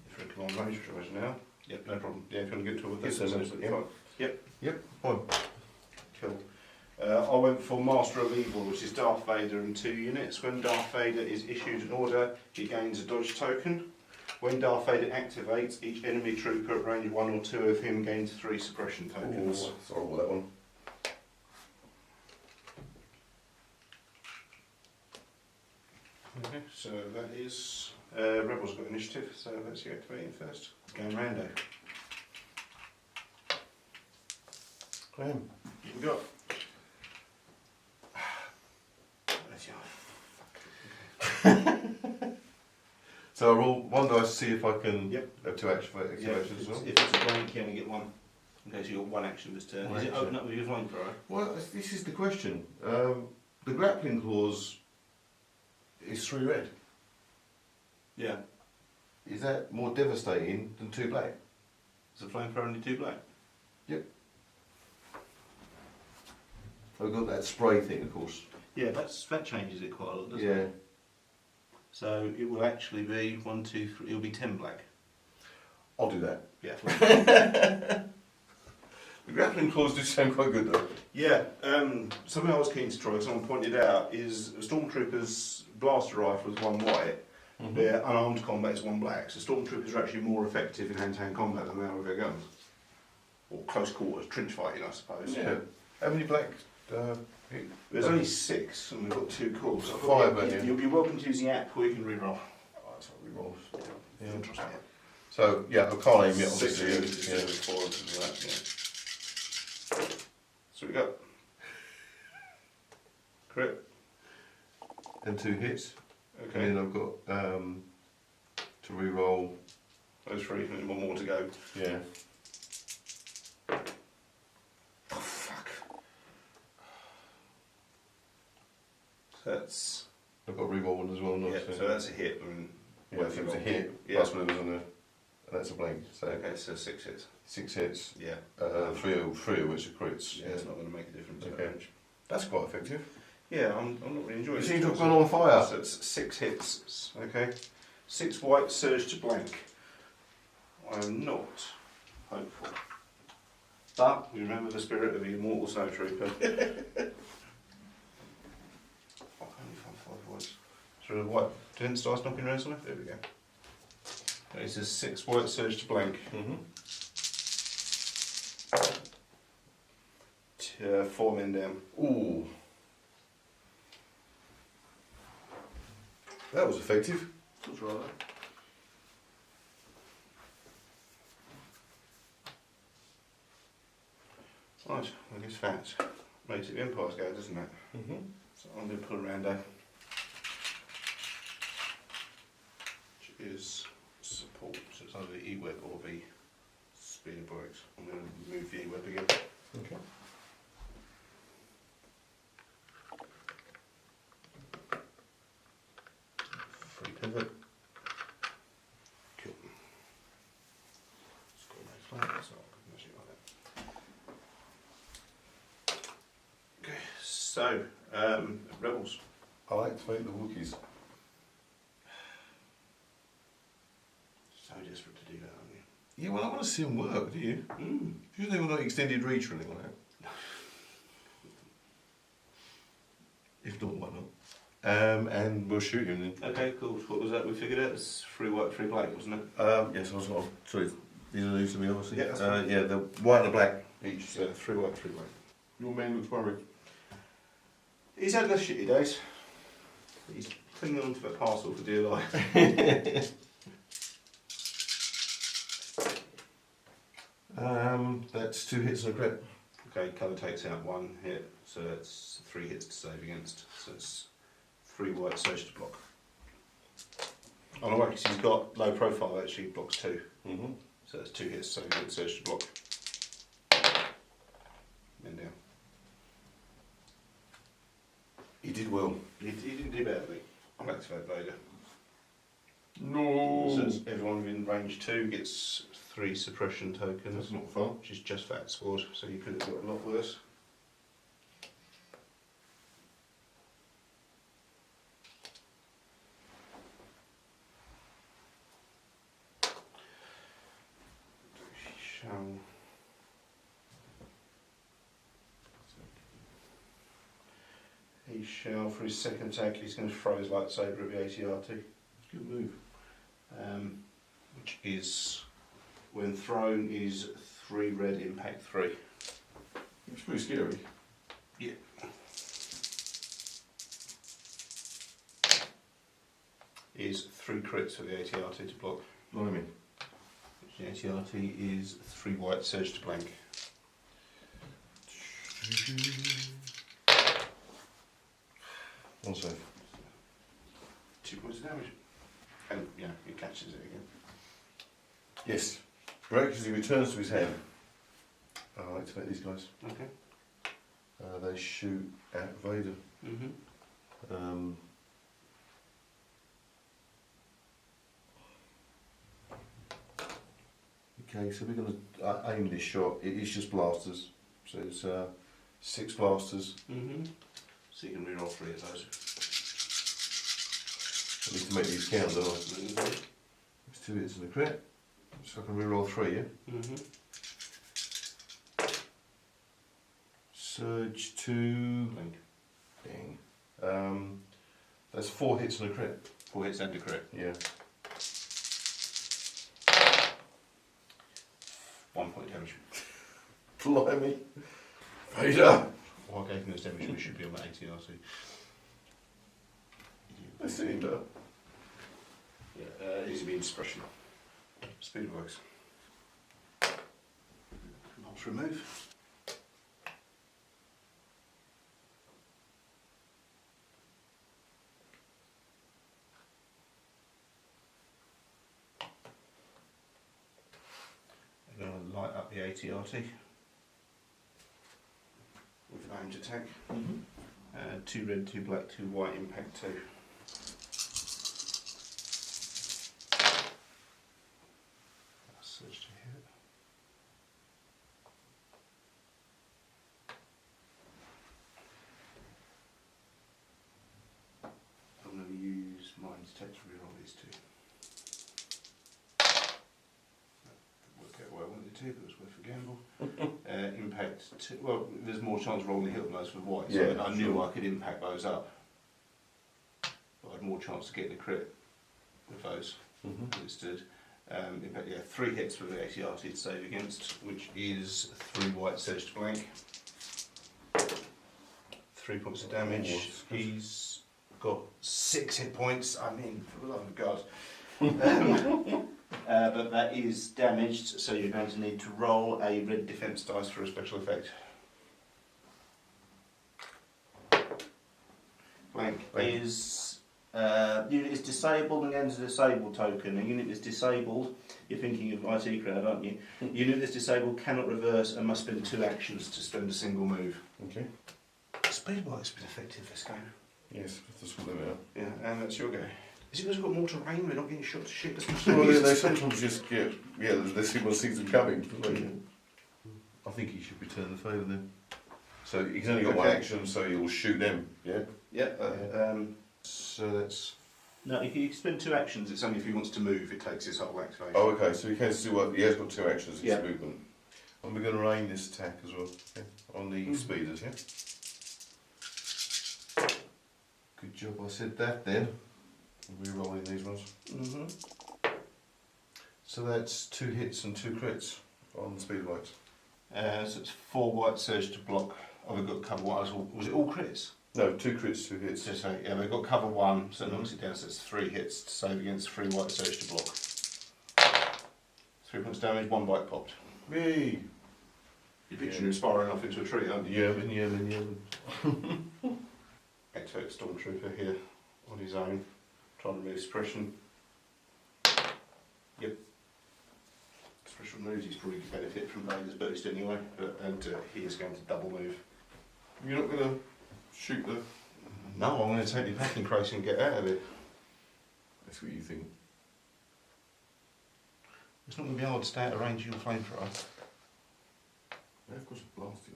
If you're in command range, which I imagine now. Yep, no problem. Yeah, if you want to get to it, that's absolutely fine. Yep, fine. Cool. I went for Master of Evil, which is Darth Vader and 2 units. When Darth Vader is issued an order, he gains a dodge token. When Darth Vader activates, each enemy trooper at range 1 or 2 of him gains 3 suppression tokens. Ooh, that's horrible, that one. Okay, so that is Rebels got initiative, so let's you activating first. Going rando. Graham. You can go. So I roll 1 dice to see if I can Yep. have 2 activations as well. If it's a blank, you only get 1. Okay, so you got 1 action this turn. One Is it action. open up with your flamethrower? Well, this is the question. The grappling clause is 3 red. Yeah. Is that more devastating than 2 black? Is the flamethrower only 2 black? Yep. I've got that spray thing, of course. Yeah, that changes it quite a lot, doesn't Yeah. it? So it will actually be 1, 2, 3. It'll be 10 black. I'll do that. Yeah. The grappling clause does sound quite good though. Yeah. Something I was keen to try, someone pointed out, is Stormtroopers' blaster rifle is 1 white. Their unarmed combat is 1 black. So Stormtroopers are actually more effective in hand-to-hand combat than they are with their guns, or close quarters trench fighting, I suppose. Yeah. How many black? There's only 6, and we've got 2 calls. So 5, but yeah. You'll be welcome to use the app, or you can reroll. Oh, that's what we roll. Yeah. If you trust the app. So yeah, I can't aim yet. 6 Obviously. is Yeah. 4 and something like that. Yeah. So we got crit. And 2 hits. Okay. And then I've got to re-roll. Those 3, and 1 more to go. Yeah. Oh fuck. That's I've got re-roll 1 as well. Not yeah. So that's a hit. I mean, yeah, if it was a hit, Yeah. plus whatever's on there, and that's a blank. So Okay, so 6 hits. 6 hits. Yeah. 3 of which are crits. Yeah, it's not going to make a difference. Okay. That's quite effective. Yeah, I'm not really enjoying You it. seem to have gone on fire. So it's 6 hits. Okay. 6 white surge to blank. I'm not hopeful. But we remember the spirit of the immortal snow trooper. I've only found 5 whites. So the white defense dice knocking around somewhere? There we go. It says 6 white surge to blank. 4 men down. Ooh. That was effective. That's right. Right, well, this fact makes it the Empire's go, doesn't it? So I'm going to pull a rando, which is support. So it's either the E-Web or the Speed of Bricks. I'm going to move the E-Web again. Okay. Free pivot. Cool. flat. That's not actually like that. Okay, so rebels. I'll activate the Wookiees. So desperate to do that, aren't you? Yeah, well, I want to see them work, do you? Do you think we're not extended reach or anything like that? If not, why not? And we'll shoot him then. Okay, cool. What was that we figured out? It's 3 white, 3 black, wasn't it? Yes, I was not. Sorry, these are new to me, obviously. Yeah, that's fine. Yeah, the white and the black each. So 3 white, 3 black. Your man looks worried. He's had less shitty days. He's clinging onto the parcel for dear life. That's 2 hits and a crit. Okay, colour takes out 1 hit, so it's 3 hits to save against. So it's 3 white surge to block. On the way, because he's got low profile, actually blocks 2. So it's 2 hits, so he surge to block. Then down. He did well. He didn't do badly. I'll activate Vader. No. So it's everyone within range 2 gets 3 suppression tokens. That's not fun. Which is just fat sport, so you could have got a lot worse. He shall, for his second attack, he's going to throw his lightsaber at the ATRT. Good move. Which is, when thrown, is 3 red, impact 3. It's pretty scary. Yeah. Is 3 crits for the ATRT to block. Blimey. The ATRT is 3 white surge to blank. One save. 2 points of damage. And yeah, he catches it again. Yes. Break as he returns to his hand. I'll activate these guys. Okay. They shoot at Vader. Okay, so we're going to aim this shot. It is just blasters. So it's 6 blasters. So you can reroll 3 of those. I need to make these count, don't I? It's 2 hits and a crit. So I can reroll 3, yeah? Surge to... Blink. Ding. That's 4 hits and a crit. 4 hits and a crit. Yeah. 1 point damage. Blimey. Vader! Well, I gave him this damage, we should be on that ATRT. Let's see him better. Yeah, easy beam suppression. Speed works. Pulse remove. I'm going to light up the ATRT with an aimed attack. 2 red, 2 black, 2 white, impact 2. Surge to hit. I'm going to use mine detect to reroll these 2. That worked out what I wanted to, but it was worth a gamble. Impact 2. Well, there's more chance of rolling a hit on those with white, so Yeah, I knew I could impact those up. But I had more chance of getting a crit with those instead. Impact, 3 hits for the ATRT to save against, which is 3 white surge to blank. 3 points of damage. He's got 6 hit points. I mean, for the love of God. But that is damaged, so you're going to need to roll a red defense dice for a special effect. Blank is unit is disabled and ends a disabled token. A unit is disabled. You're thinking of IT crowd, aren't you? Unit that's disabled cannot reverse and must spend 2 actions to spend a single move. Okay. Speed work's been effective this game. Yes, that's what they are. Yeah, and that's your go. Is it because we've got more terrain? We're not getting shot to shit? Well, they sometimes just get, they see what sees them coming. I think he should return the favour then. So he's only got one action, so he'll shoot them, yeah? Yeah. So that's... No, he can spend 2 actions. It's only if he wants to move, it takes his whole activation. Oh, okay, so he can do what? He has got 2 actions, it's Yeah. movement. And we're going to aim this attack as well, okay? On the speeders, yeah? Good job I said that then. We're rolling these ones. So that's 2 hits and 2 crits on the speed whites. So it's 4 white surge to block. Oh, we've got cover 1. Was it all crits? No, 2 crits, 2 hits. So yeah, we've got cover 1, so it knocks it down, so it's 3 hits to save against 3 white surge to block. 3 points damage, 1 bite popped. Yay! You're picturing him spiraling off into a tree, aren't you? Yeah. Activate Stormtrooper here on his own, trying to remove suppression. Yep. Special moves, he's probably going to benefit from Vader's boost anyway, and he is going to double move. You're not going to shoot the... No, I'm going to take the packing crate and get out of it. That's what you think. It's not going to be hard to stay out of range of your flamethrower. Yeah, of course, blast it.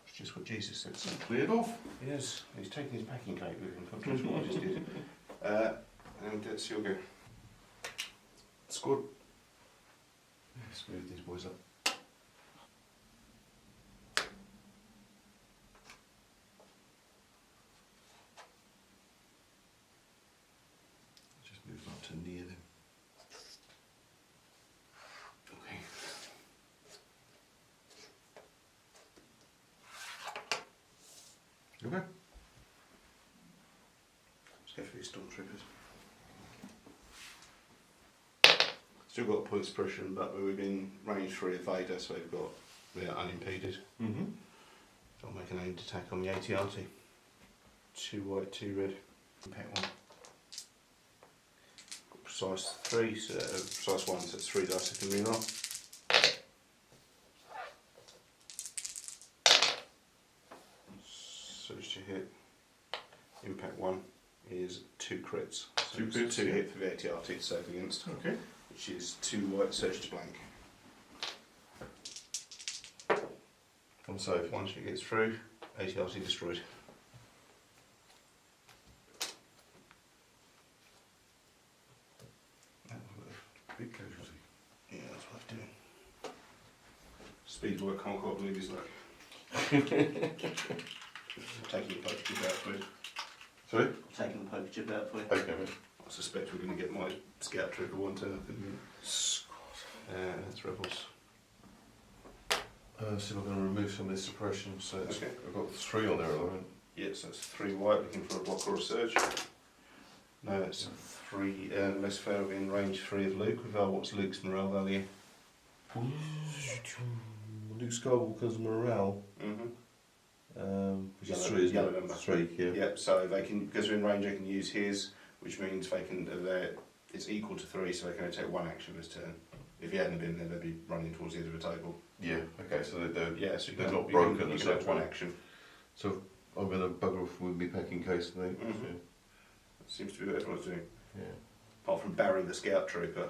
It's just what Jesus said. So. Cleared off. Yes, he's taking his packing crate with him, contrary to what I just did. And let's go. Squad. Let's move these boys up. Just move up to near them. Okay. Okay. Let's go for these Stormtroopers. Still got point suppression, but we're within range 3 of Vader, so they're unimpeded. So I'll make an aimed attack on the ATRT. 2 white, 2 red. Impact 1. Got precise 3, so precise 1, so it's 3 dice I can re-roll. Surge to hit. Impact 1 is 2 crits. So 2 crits, 2 yeah. hit for the ATRT to save against. Okay. Which is 2 white, surge to blank. I'm safe. Once it gets through, ATRT destroyed. That was worth. Big casualty. Yeah, that's worth doing. Speed work, can't quite believe he's like. Taking the poker chip out for you. Sorry? Taking the poker chip out for you. Okay, mate. I suspect we're going to get my scout trooper 1 turn. That's rebels. So we're going to remove some of this suppression. So it's, Okay. I've got 3 on there at the moment. Yes, that's 3 white, looking for a block or a surge. No, it's 3 less fair in range 3 of Luke. With what's Luke's morale value? Luke Skywalker's morale. Which is 3, isn't yellow it? number. 3, yeah. Yep, so they can, because they're in range, they can use his, which means they can, it's equal to 3, so they can only take 1 action this turn. If he hadn't been there, they'd be running towards the end of a table. Yeah, okay, so they're Yeah, so they're not broken you as can have such. 1 action. So I'm going to bugger off with my packing case, I think. That seems to be what everyone's doing. Yeah. Apart from Barry the scout trooper.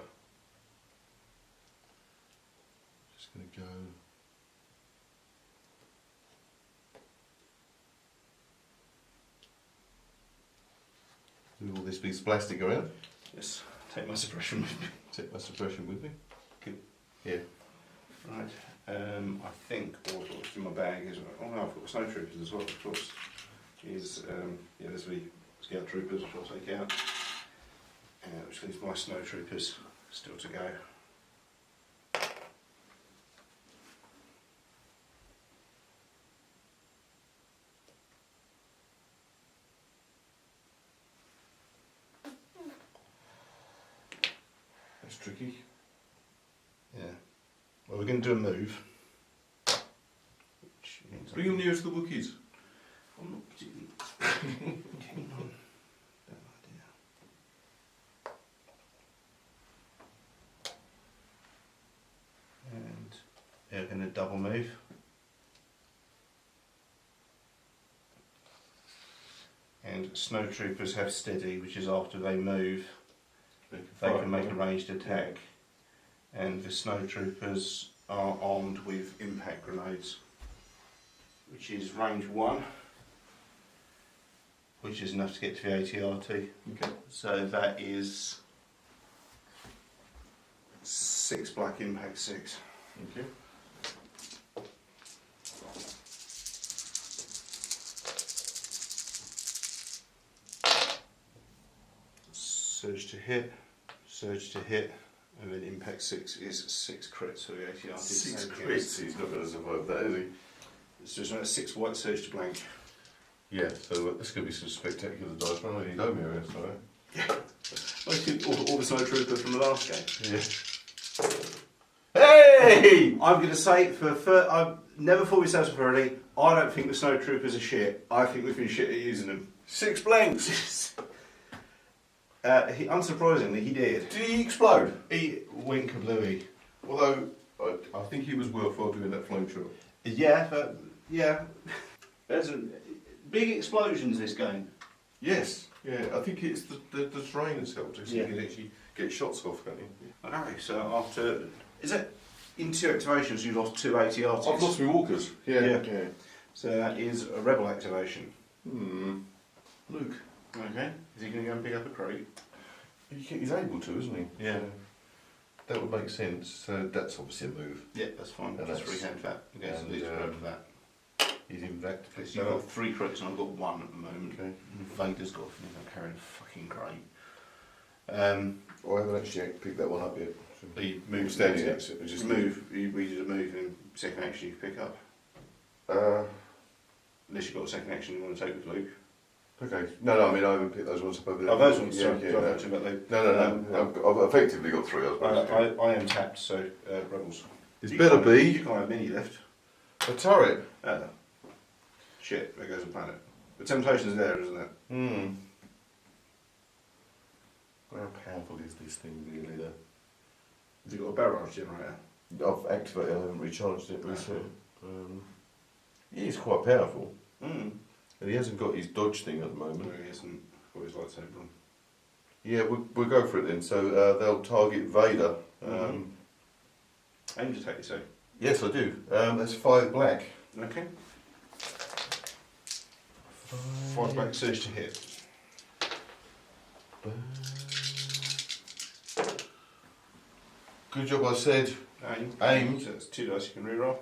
Just going to go. Do all this piece of plastic around. Yes, take my suppression with me. Take my suppression with me. Good. Yeah. Right, I think what's in my bag is, oh no, I've got snow troopers as well, of course. Is, yeah, there's the scout troopers, which I'll take out. Which leaves my snow troopers still to go. That's tricky. Yeah. Well, we're going to do a move. Which means Bring them nearer to the Wookiees. I'm not particularly keen on that idea. And they're going to double move. And snowtroopers have steady, which is after they move, they can make a ranged attack, and the snowtroopers are armed with impact grenades, which is range 1, which is enough to get to the ATRT. Okay. So that is 6 black, impact 6. Okay. Surge to hit, and then impact 6 is 6 crits for the ATRT. 6 crits, he's not going to survive that, is he? It's just a 6 white surge to blank. Yeah, so this could be some spectacular dice run. I need home area, sorry. Yeah. All the snowtroopers from the last game. Yeah. Hey! I'm going to say, I've never thought this out already, I don't think the snowtroopers are shit. I think we've been shit at using them. 6 blanks! Unsurprisingly, he did. Did he explode? He wink kablooey. Although, I think he was worthwhile doing that flame shot. Yeah, but, yeah. There's big explosions this game. Yes, yeah, I think it's the terrain has helped us. Yeah. You can actually get shots off, can't you? Okay, so after, is it in 2 activations you lost 2 ATRTs? I've lost my walkers. Yeah. So that is a rebel activation. Luke. Okay. Is he going to go and pick up a crate? He's able to, isn't he? Yeah. So that would make sense. So that's obviously a move. Yeah, that's fine. And Just that's- freehand that. Okay, so and, let's grab that. He's in back to So you've got 3 crits and I've got 1 at the moment. Okay. Vader's got a feeling I'm carrying a fucking crate. I haven't actually picked that one up yet. So He moves standing next next to it. Just move. We did a move in second action you can pick up. Unless you've got a second action you want to take with Luke. Okay. No, I mean I haven't picked those ones up over there. Oh, those ones. Yeah, Sorry, yeah, sorry, no. I'm talking about Luke. No. I've effectively got 3. I suppose. I am tapped, so rebels. It's You better can't- be You can't have many left. a turret. Shit, there goes a planet. The temptation's there, isn't it? How powerful is this thing really though? Have you got a barrage generator? I've activated it, I haven't recharged it recently. He is quite powerful. And he hasn't got his dodge thing at the moment. No, he hasn't got his lightsaber on. Yeah, we'll go for it then. So they'll target Vader. Aim to take, you say? Yes, I do. That's 5 black. Okay. 5 black surge to hit. Good job, I said. Aim. So that's 2 dice you can reroll.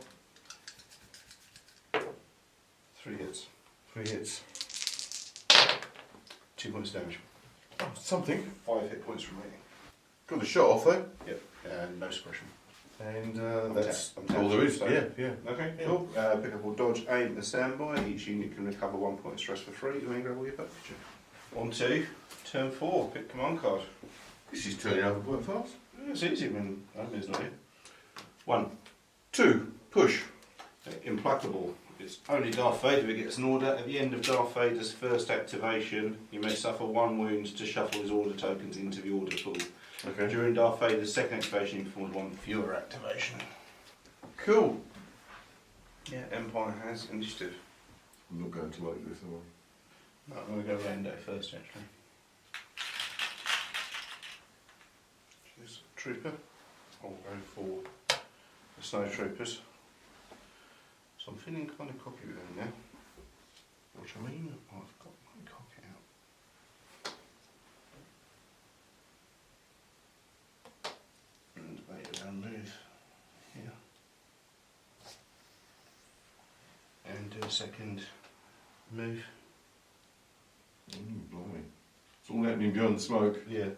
3 hits. 3 hits. 2 points damage. Oh, something. 5 hit points remaining. Got the shot off there. Yep. And no suppression. And that's all there is. so- Yeah. Okay, Yeah. cool. Pick up or dodge, aim and standby. Each unit can recover 1 point of stress for free. You may grab all your package. 1, 2. Turn 4. Pick command card. This is turning over quite fast. It's easy when Admin's not here. 1. 2. Push. Implacable. It's only Darth Vader who gets an order. At the end of Darth Vader's first activation, he may suffer 1 wound to shuffle his order tokens into the order pool. Okay. During Darth Vader's second activation, he performs 1 fewer activation. Cool. Yeah, Empire has initiative. I'm not going to like this, am I? No, I'm going to go Rando first, actually. Here's a trooper. I'll go for the snow troopers. So I'm feeling kind of cocky with them now. Which I mean, I've got my cock out. And they will move here. And do a second move. Blimey. It's all happening beyond the smoke. Yeah.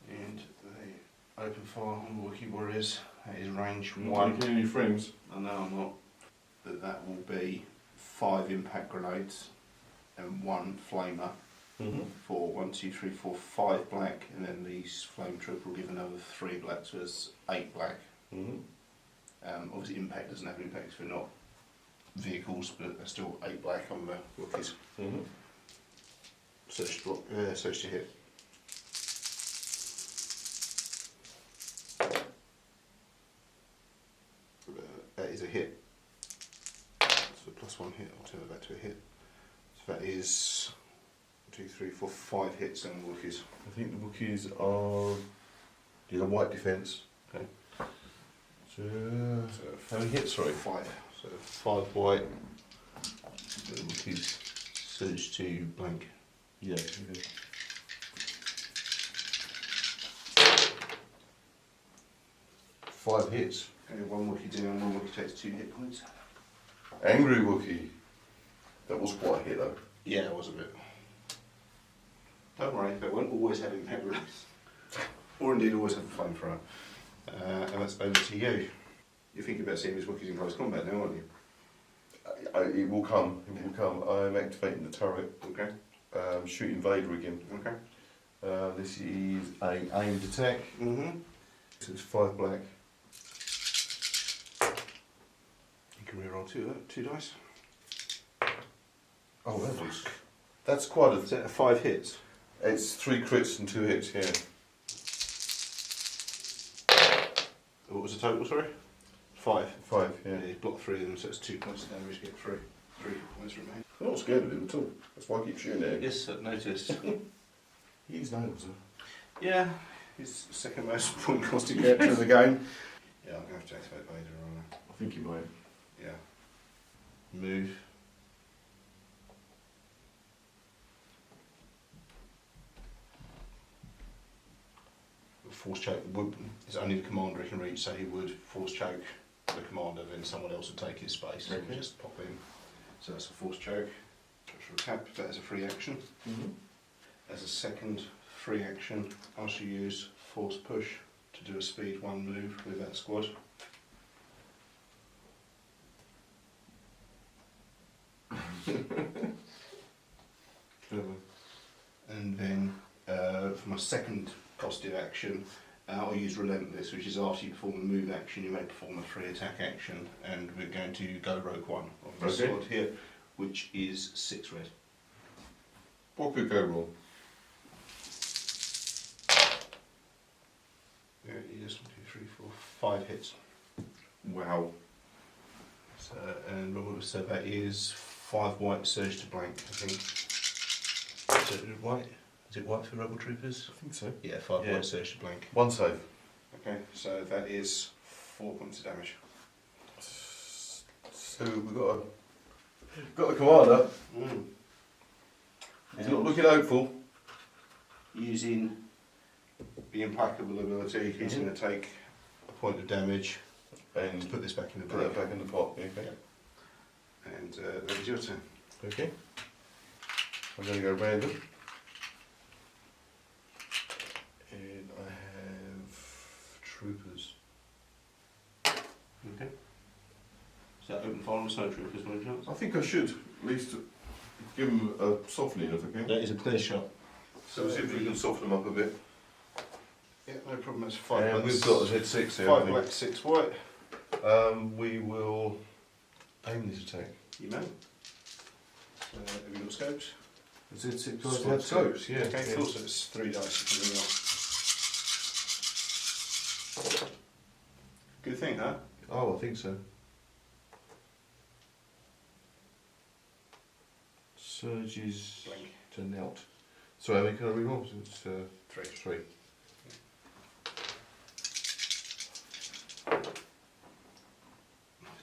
And they open fire on the Wookiee Warriors. That is range Not 1. making any friends. I know I'm not. But that will be 5 impact grenades and 1 flamer. For 1, 2, 3, 4, 5 black, and then these flame trooper will give another 3 black, so it's 8 black. Obviously, impact doesn't have an impact because they're not vehicles, but there's still 8 black on the Wookiees. Search to hit. is a hit. So +1 hit, I'll turn it back to a hit. So that is 1, 2, 3, 4, 5 hits on the Wookiees. I think the Wookiees are a white defence. Okay. So how many hits? Sorry. 5. So 5 white. So the Wookiees surge to blank. Yeah. Okay. 5 hits. Okay, 1 Wookiee down, 1 Wookiee takes 2 hit points. Angry Wookiee. That was quite a hit though. Yeah, it was a bit. Don't worry, they won't always have impact release. Or indeed always have a flamethrower. And that's over to you. You're thinking about seeing these Wookiees in close combat now, aren't you? It will come. It will come. I'm activating the turret. Okay. Shooting Vader again. Okay. This is a aimed attack. Mm-hmm. So it's 5 black. You can reroll 2 dice. Oh, that's quite Is that 5 hits? It's 3 crits and 2 hits. Yeah. What was the total, sorry? 5. 5. Yeah. Yeah, you block 3 of them, so it's 2 points of damage, get 3. 3 points remain. I'm not scared of him at all. That's why I keep shooting at him. Yes, I've noticed. He's nails. Yeah, he's the second most point costing character in the game. Yeah, I'm going to have to activate Vader, aren't I think you might. I? Yeah. Move. Force choke is only the commander he can reach, so he would force choke the commander, then someone else would take his space. So we'll just pop in. So that's a force choke. For a tap, that is a free action. As a second free action, I shall use force push to do a speed 1 move with that squad. And then for my second costed action, I'll use Relentless, which is after you perform a move action, you may perform a free attack action, and we're going to go Rogue One on this squad here, which is 6 red. What could go wrong? There it is, 1, 2, 3, 4, 5 hits. Wow. So that is 5 white surge to blank, I think. Is it white? Is it white for Rebel Troopers? I think so. Yeah, 5 white surge to blank. 1 save. Okay, so that is 4 points of damage. So we've got the commander. He's not looking hopeful. Using the implacable ability, he's going to take a point of damage and put this back in the Put that back in the pot. Okay. And that is your turn. Okay. I'm going to go random. And I have troopers. Okay. Is that open fire on snow troopers by any chance? I think I should at least give them a softening if I can. That is a clear shot. So see if we can soften them up a bit. Yeah, no problem, that's 5 And black. we've got the Z6 here. 5 black, 6 white. We will aim this attack. You may. So, have you got scopes? Is it 6 Scopes, have scopes? Yeah. Okay, yeah. cool, so it's 3 dice you can reroll. Good thing, huh? Oh, I think so. Surges Blank. to Nelt. So how many can I reroll? It's 3. 3. Another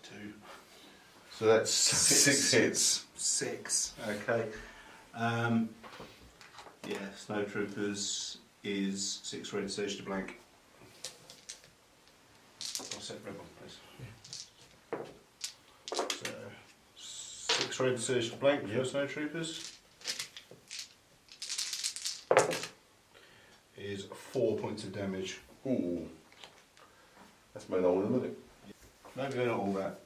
2. So that's 6 hits. 6. Okay. Yeah, Snow Troopers is 6 red, surge to blank. I'll set red one, please. So, 6 red, surge to blank for Snow Troopers. Is 4 points of damage. Ooh. That's made all in, isn't it? Maybe they're not all that.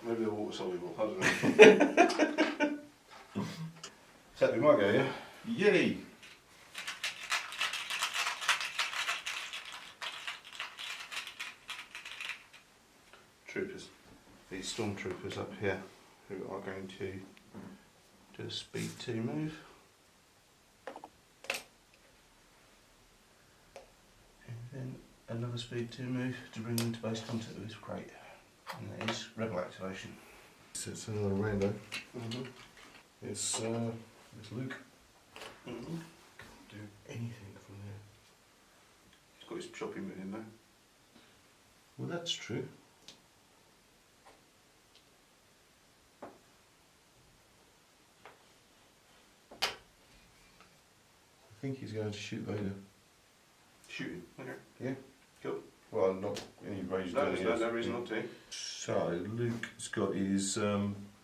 Maybe they're water soluble, I don't know. Is that we might go, yeah? Yay! Troopers. These stormtroopers up here who are going to do a speed 2 move. And then another speed 2 move to bring them into base contact with this crate. And that is rebel activation. So it's another rando. Mm-hmm. It's Luke. Mm-hmm. Can't do anything from there. He's got his shopping mood in there. Well, that's true. I think he's going to shoot Vader. Shooting. Okay. Yeah. Cool. Well, not any range. No, there's no reason not to. So Luke's got his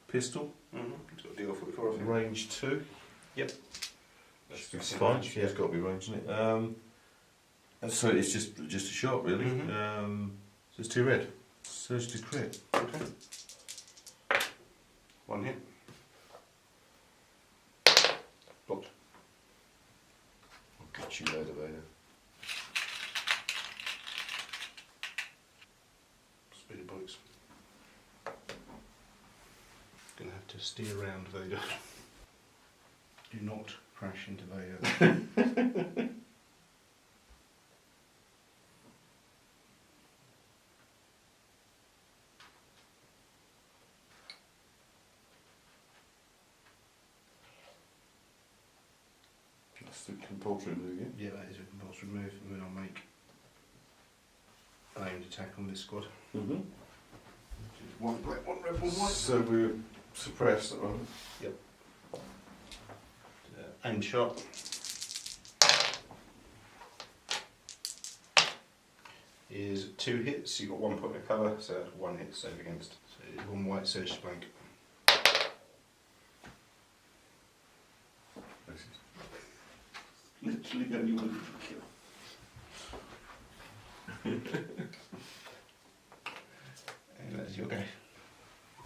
pistol, Mm-hmm. He's got a DL44, I think. range 2. Yep. It's fine. Yeah, it's got to be range, isn't it? And so it's just a shot, really. Mhm. So it's 2 red. Surge to crit. Okay. One hit. Blocked. I'll get you later, Vader. Speed of bullets. Gonna have to steer around Vader. Do not crash into Vader. That's the compulsory move, yeah? Yeah, that is a compulsory move, and then I'll make an aimed attack on this squad. Mm-hmm. One black, one red, one white. So we're suppressed at the moment. Aim shot. Is 2 hits, you've got 1 point of cover, so 1 hit to save against. So 1 white surge to blank. Literally the only one you can kill. And that's your go.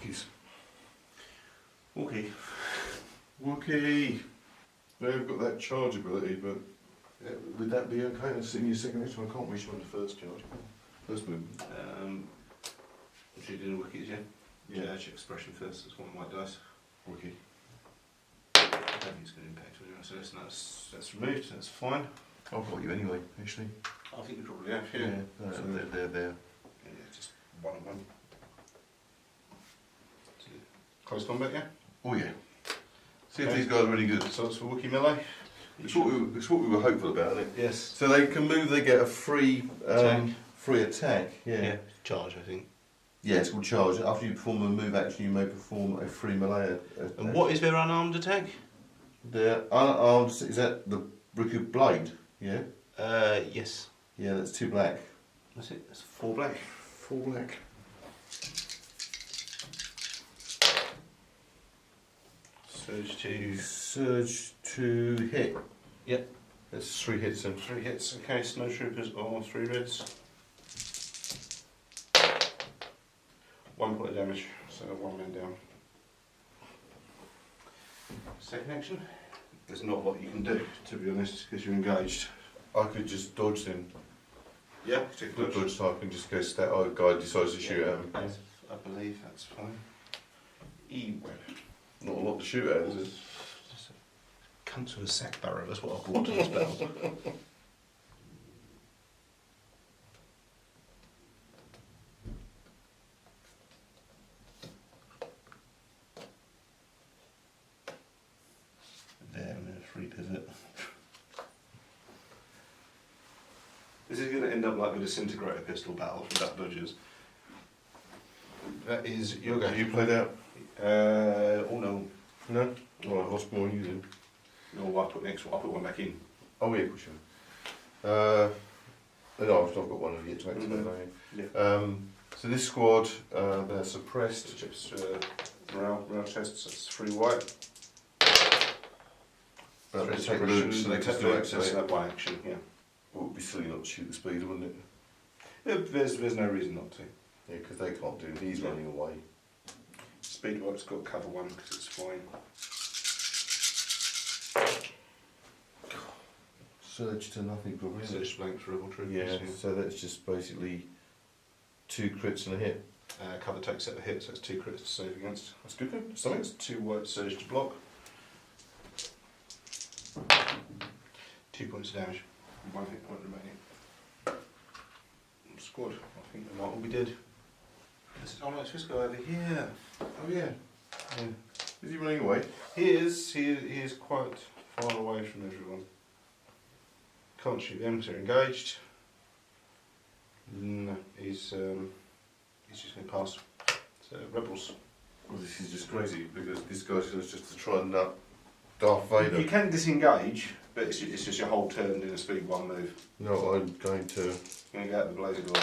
Wookiees. Okay. Wookie! They've got that charge ability, but would that be okay? That's in your second action. I can't reach them on the first charge. First movement. So you did a Wookiees, yeah? Yeah. Charge expression first, that's 1 white dice. Wookie. I don't think it's going to impact on you, so that's removed, that's fine. I've got you anyway, actually. I think you probably have, yeah. No, So they're there. yeah, just 1 on 1. So, close combat, yeah? Oh yeah. See if Okay. these guys are really good. So it's for Wookiee melee. It's what we were hopeful about, isn't it? Yes. So they can move. They get a free Attack. free attack. Yeah. Charge, I think. Yeah, it's called charge. After you perform a move action, you may perform a free melee attack. And what is their unarmed attack? The unarmed, is that the Brick Blade? Yeah? Yes. Yeah, that's 2 black. That's it. That's 4 black. 4 black. Surge to hit. Yep. That's 3 hits then. 3 hits. Okay, snowtroopers are 3 reds. 1 point of damage, so 1 man down. Second action. There's not a lot you can do, to be honest, because you're engaged. I could just dodge then. Yeah, The dodge type and just go stat. Oh, guy decides to shoot at him. Yes, I believe that's fine. E-web. Not a lot to shoot at, is it? Just a cunt with a sack barrow, that's what I brought to this battle. There, I'm in a free pivot. This is going to end up like the disintegrator pistol battle from Duck Dodgers. That is your go. Have you played out? Oh no. No? Well, what's more using? No, I put the next one. I put 1 back in. Oh, yeah, for sure. No, I've not got one of yet to activate. Yeah. So this squad, they're suppressed. Chips, morale tests. That's 3 white. But they Three take suppression, Luke, so they take can still Luke, so that's activate. that 1 action. Yeah. Well, it would be silly not to shoot the speeder, wouldn't it? There's no reason not to. Yeah, because they can't do it. He's running away. Speedboat's got cover 1 because it's fine. Surge to nothing, probably. So Isn't it? it's blank for rebel troopers. Yeah, so that's just basically 2 crits and a hit. Cover takes out the hit, so it's 2 crits to save against. That's good then. So it's 2 white surge to block. 2 points of damage. 1 hit point remaining. Squad, I think they might all be dead. Oh no, it's this guy over here. Oh yeah. Yeah. Is he running away? He is quite far away from everyone. Can't shoot them, so they're engaged. No, he's just going to pass. So, rebels. Well, this is just crazy because this guy's going to just to try and nut Darth Vader. You can disengage, but it's just your whole turn in a speed 1 move. No, I'm going to. You're going to go out the blazer door.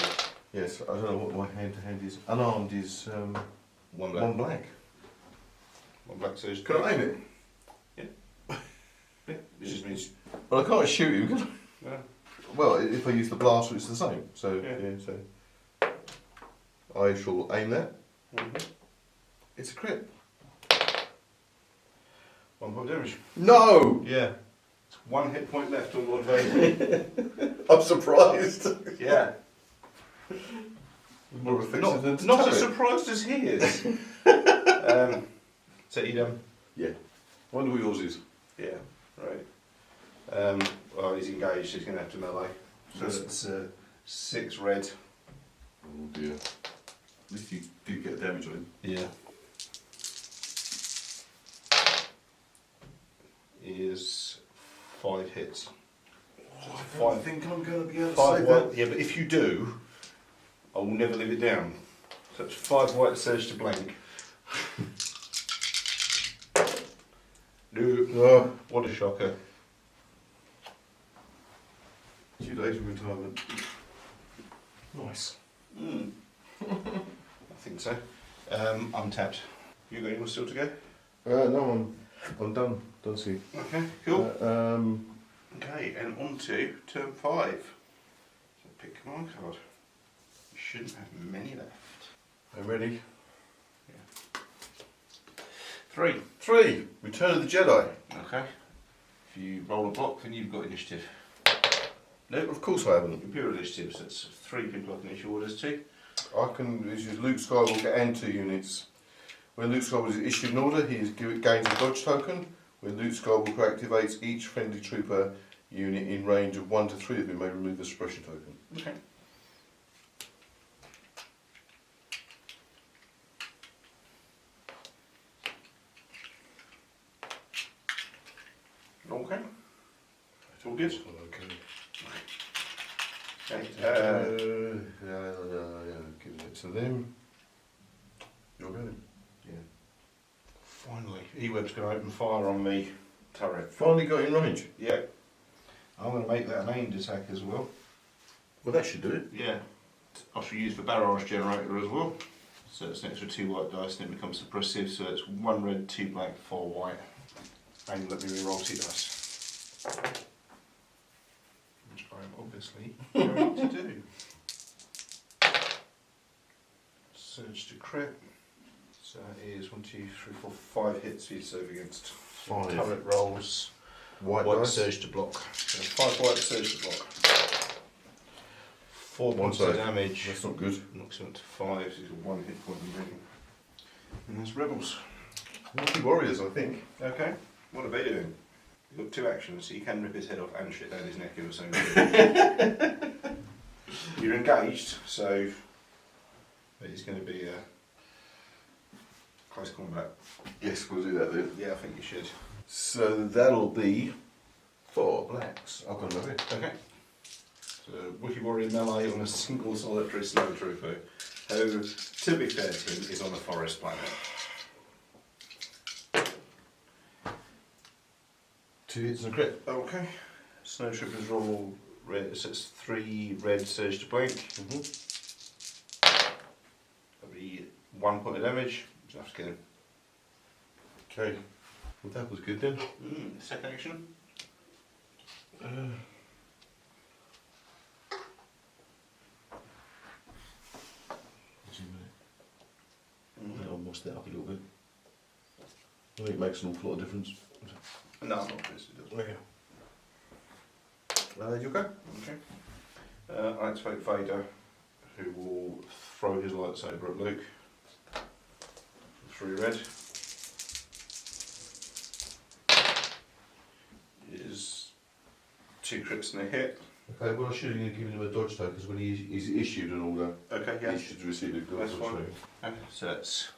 Yes, I don't know what my hand to hand is. Unarmed is 1 black. 1 black. 1 black says. Can I aim it? Yeah. Yeah. It just means. Well, I can't shoot him. Can I? Yeah. Well, if I use the blaster, it's the same. So Yeah. so I shall aim that. Mm-hmm. It's a crit. 1 point damage. No! Yeah. It's 1 hit point left on Lord Vader. I'm surprised. Yeah. More effective than the Not as turret. surprised as he is. So you done? Yeah. Wonder what yours is. Yeah, right. Well, he's engaged, so he's going to have to melee. So it's 6 red. Oh dear. At least you do get damage on him. Yeah. Is 5 hits. I don't think I'm going to be able to 5 save white. that. Yeah, but if you do, I will never live it down. So it's 5 white surge to blank. No. Oh, What a shocker. 2 days of retirement. Nice. I think so. I'm tapped. You got anyone still to go? No, I'm done. Done see. Okay, cool. Um, Okay, and on to turn 5. So pick a command card. You shouldn't have many left. I'm ready. 3. 3. Return of the Jedi. Okay. If you roll a block, then you've got initiative. No, of course I haven't. Imperial initiative, so that's 3 people I can issue orders to. I can use Luke Skywalker and 2 units. When Luke Skywalker is issued an order, he gains a dodge token. When Luke Skywalker activates, each friendly trooper unit in range of 1 to 3 of them may remove the suppression token. Okay. Okay. It's all good. Okay. Okay. Give it to them. You're going. Yeah. Finally, E-Web's going to open fire on me turret. Finally got in range. Yeah. I'm going to make that an aimed attack as well. Well, that should do it. Yeah. I shall use the barrage generator as well. So it's an extra 2 white dice and it becomes suppressive. So it's 1 red, 2 black, 4 white. And let me re-roll 2 dice. Which I'm obviously going to do. Surge to crit. So that is 1, 2, 3, 4, 5 hits you save against. 5. Turret rolls. White White dice. surge to block. So 5 white surge to block. 4 points of damage. That's not good. Knocks him up to 5, so he's got 1 hit point remaining. And there's rebels. Lucky warriors, I think. Okay, what are they doing? You've got 2 actions, so you can rip his head off and shit down his neck if you're saying. You're engaged, so it's going to be close combat. Yes, we'll do that then. Yeah, I think you should. So that'll be 4 blacks. I've got another. Okay. So Wookiee Warrior melee on a single solitary snow trooper, who, to be fair to him, is on a forest planet. 2 hits and a crit. Okay. Snow troopers roll red, so it's 3 red surge to blank. That'll be 1 point of damage. Just have to kill him. Okay. Well, that was good then. Second action. I'll muss that up a little bit. I think it makes an awful lot of difference. No, I'm not convinced it does. You go. Okay. I activate Vader, who will throw his lightsaber at Luke. 3 red. Is 2 crits and a hit. Okay, well I should have given him a dodge token because when he's issued and all that, Okay, yeah. he should receive a dodge That's fine. token. Okay, so that's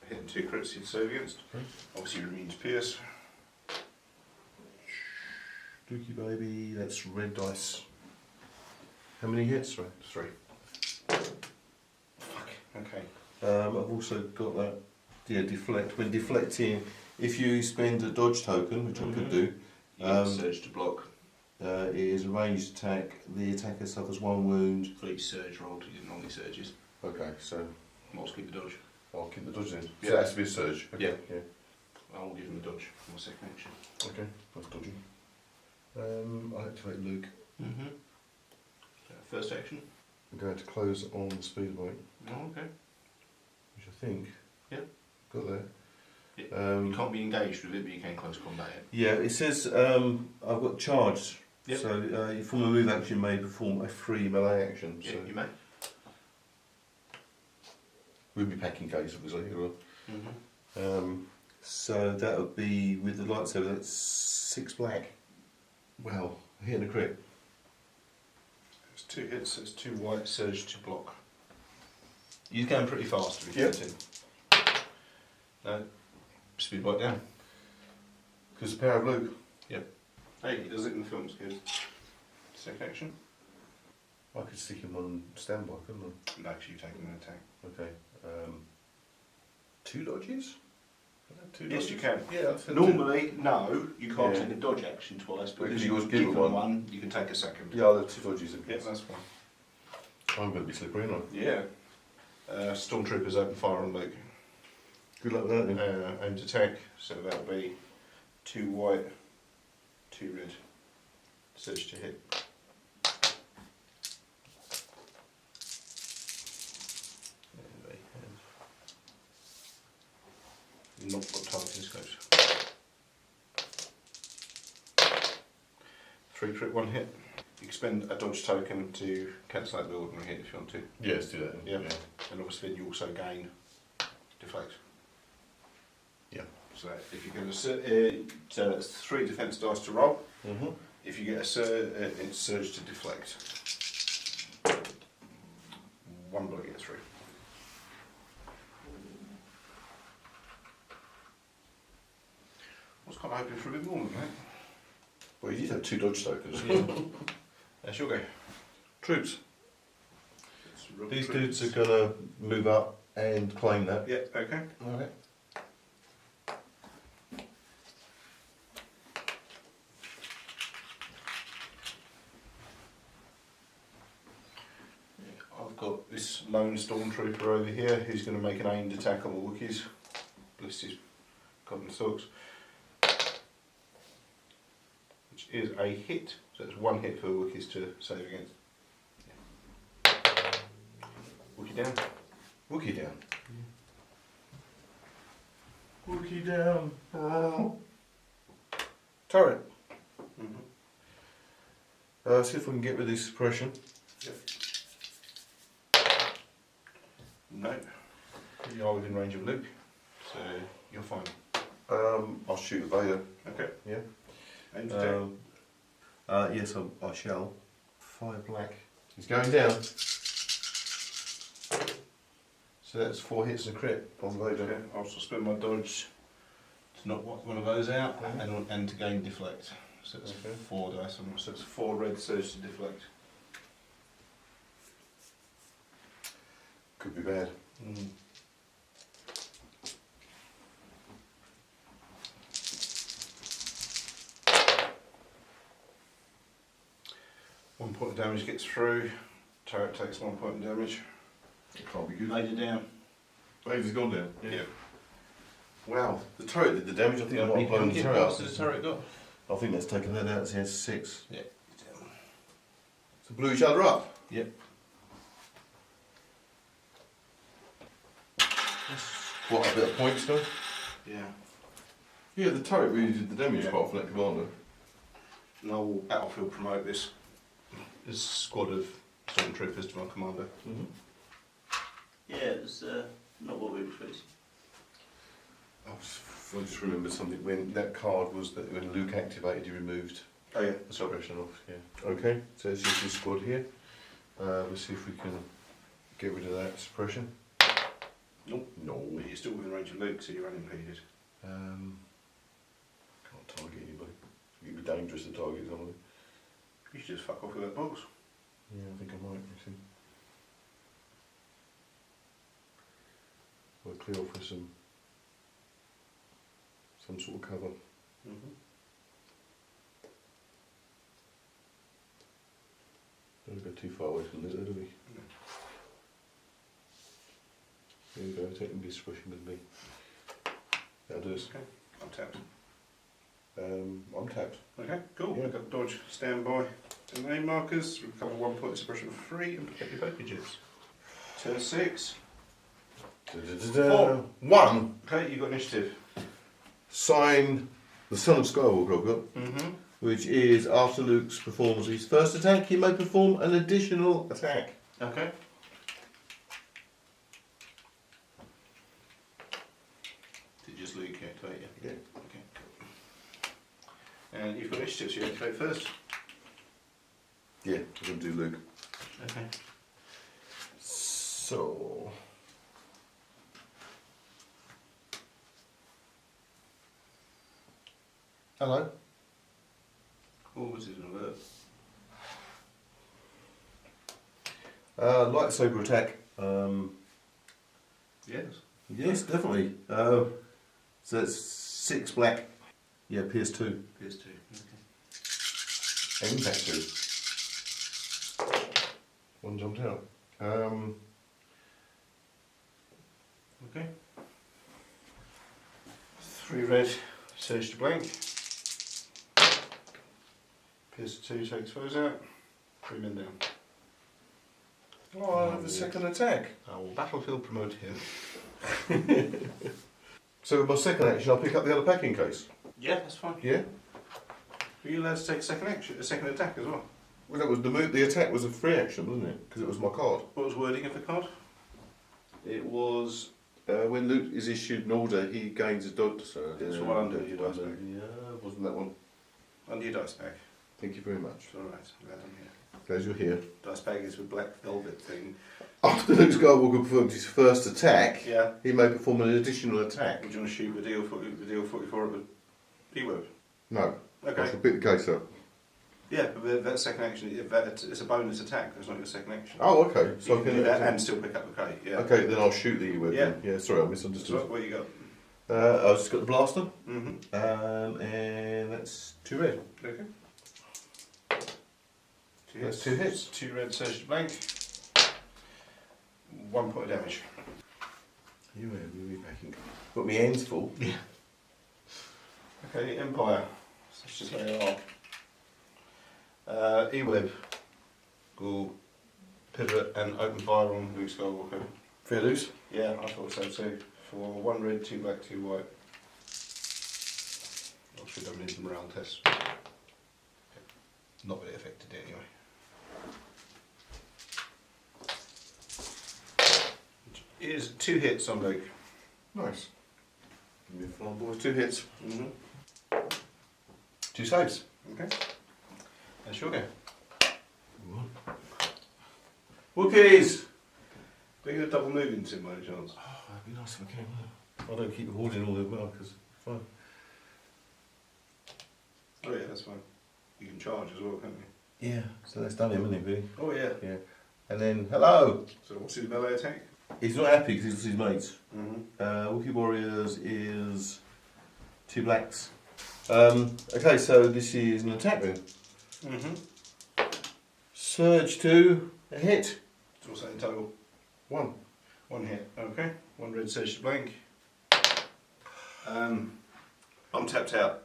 hitting 2 crits he'd serve against. Okay. Obviously remains Pierce. Dookie baby, that's red dice. How many hits? Right. 3. Fuck. Okay. I've also got that, yeah, deflect. When deflecting, if you spend a dodge token, which I could do, You get surge to block. it is a ranged attack. The attacker suffers 1 wound. For each surge roll, he didn't normally surges. Okay, so Might keep the dodge. I'll keep the dodge in. Yeah. So it has to be a surge. Okay. Yeah. I'll give him a dodge for my second action. Okay, that's dodgy. I activate Luke. Mm-hmm. First action. I'm going to close on the speedboat, Oh, okay. which I think. Yeah. Got there. Yeah. You can't be engaged with it, but you can close combat it. Yeah, it says I've got charged. Yep. So you form a move action may perform a free melee action. Yeah, So you may. we'll be packing case obviously. Mm-hmm. So that would be with the lightsaber. That's 6 black. Well, a hit and a crit. It's 2 hits, it's 2 white, surge to block. He's going pretty fast to be Yep. getting. No. Speed right down. Because the power of Luke. Hey, he does it in the films, good. Second action. I could stick him on standby, couldn't I? No, because you've taken an attack. Okay. 2 dodges? Can I have 2 Yes, dodges? you can. Yeah, I've had Normally, no, you can't Yeah. take a dodge action twice, but Because because you you always was give given one. one, you can take a second. Yeah, I'll have 2 dodges. Yeah, that's fine. I'm going to be slippery, aren't I? Yeah. Stormtroopers open fire on Luke. Good luck with that then. Aimed attack, so that'll be 2 white, 2 red. Surge to hit. And they have not got targeting scopes. 3 crit, 1 hit. You can spend a dodge token to cancel out the ordinary hit if you want to. Yeah, let's do that. Yeah. And obviously you also gain deflect. Yeah. So if you get so that's 3 defense dice to roll. Mm-hmm. If you get a surge, it's surge to deflect. 1 blow gets through. I was kind of hoping for a bit more than that. Well, you did have 2 dodge tokens. There she'll go. Troops. These Troops. dudes are going to move up and claim that. Yeah, okay. Okay. I've got this lone stormtrooper over here who's going to make an aimed attack on the Wookiees. Bless his cotton socks. Which is a hit. So it's 1 hit for the Wookiees to save against. Wookiee down. Wookie down. Wookie down. Turret. Mm-hmm. See if we can get rid of this suppression. Yep. No. You are within range of Luke, so you're fine. I'll shoot Vader. Okay. Yeah. Aimed attack. Yes, I shall. 5 black. He's going down. So that's 4 hits and a crit on Vader. Okay. I'll also spend my dodge to knock one of those out and to gain deflect. So it's Okay. 4 dice. So it's 4 red surge to deflect. Could be bad. Mm. One point of damage gets through. Turret takes 1 point of damage. It can't be good. Vader down. Vader's gone down. Yeah. Wow, the turret did the damage. I think I might have blown the turret How out. did the turret got? I think that's taken that out. So it's 6. Yeah. So blew each other up. Yep. What, a bit of points though? Yeah. Yeah, the turret really did the damage Yeah. part for that commander. And I will battlefield promote this squad of stormtroopers to my commander. Mm-hmm. Yeah, it was not what we were expecting. I just remembered something when that card was that when Luke activated, he removed Oh yeah, that's all. suppression off, yeah. Okay, so this is your squad here. Let's see if we can get rid of that suppression. Nope. No. But you're still within range of Luke, so you're unimpeded. Can't target anybody. It'd be dangerous to target somebody. You should just fuck off with that box. Yeah, I think I might, actually. We'll clear off with some sort of cover. Don't go too far away from it, though, do we? No. There you go, taking this suppression with me. That'll do us. Okay, I'm tapped. I'm tapped. Okay, cool. Yeah. We've got dodge, standby, and name markers. Recover 1 point of suppression for free and protect your poker chips. Turn 6. Da-da-da-da. 1. Okay, you've got initiative. Sign the Son of Skywalker I've got, Mm-hmm. which is after Luke performs his first attack, he may perform an additional attack. Okay. Did just Luke activate you? Yeah. Okay, cool. And you've got initiative, so you activate first. Yeah, we're going to do Luke. Okay. So. Hello. Oh, this is an alert. Lightsaber attack. Yes. Yes, definitely. So it's 6 black. Yeah, PS2. PS2. Okay. And impact 2. One jumped out. Okay. 3 red, surge to blank. PS2 takes foes out. 3 men down. Oh, I have the second attack. I will battlefield promote him. So with my second action, I'll pick up the other packing case. Yeah, that's fine. Yeah. Are you allowed to take a second action, a second attack as well? Well, that was the attack was a free action, wasn't it? Because it was my card. What was wording of the card? It was when Luke is issued an order, he gains a dodge. It's one under your dice bag. Yeah, wasn't that one? Under your dice bag. Thank you very much. It's alright, I'm glad I'm here. Glad you're here. Dice bag is with black velvet thing. After Luke Skywalker performs his first attack, Yeah. he may perform an additional attack. Would you want to shoot the DL44 with D-Web? No. I Okay. shall pick the case up. Yeah, but that second action, it's a bonus attack, that's not your second action. Oh, okay. So you can do that and still pick up the K, yeah. Okay, then I'll shoot the weapon. Yeah. Yeah, sorry, I So misunderstood. what you got? I've just got the blaster, Mm-hmm. and that's 2 red. Okay. That's 2 hits. 2 red, surge to blank. 1 point of damage. You be packing. Got me hands full. Yeah. Okay, Empire. That's just where they are. E-Web will pivot and open fire on Luke Skywalker. Fair loose. Yeah, I thought so too. For 1 red, 2 black, 2 white. I should have done some morale tests. Not that it affected it anyway. It is 2 hits on Luke. Nice. Give me a flying boys. 2 hits. Mm-hmm. 2 saves. Okay. That's your go. Wookiees! Are you going to double move into him by any chance? Oh, that'd be nice if I can. I don't keep hoarding all the markers. Fine. Oh yeah, that's fine. You can charge as well, can't you? Yeah, so that's done him, isn't it, really? Oh yeah. Yeah. And then, hello! So what's his melee attack? He's not happy because he's his mates. Mm-hmm. Wookiee Warriors is 2 blacks. Okay, so this is an attack then. Mm-hmm. Surge 2, a hit. So what's that in total? 1. 1 hit. Okay. 1 red surge to blank. I'm tapped out.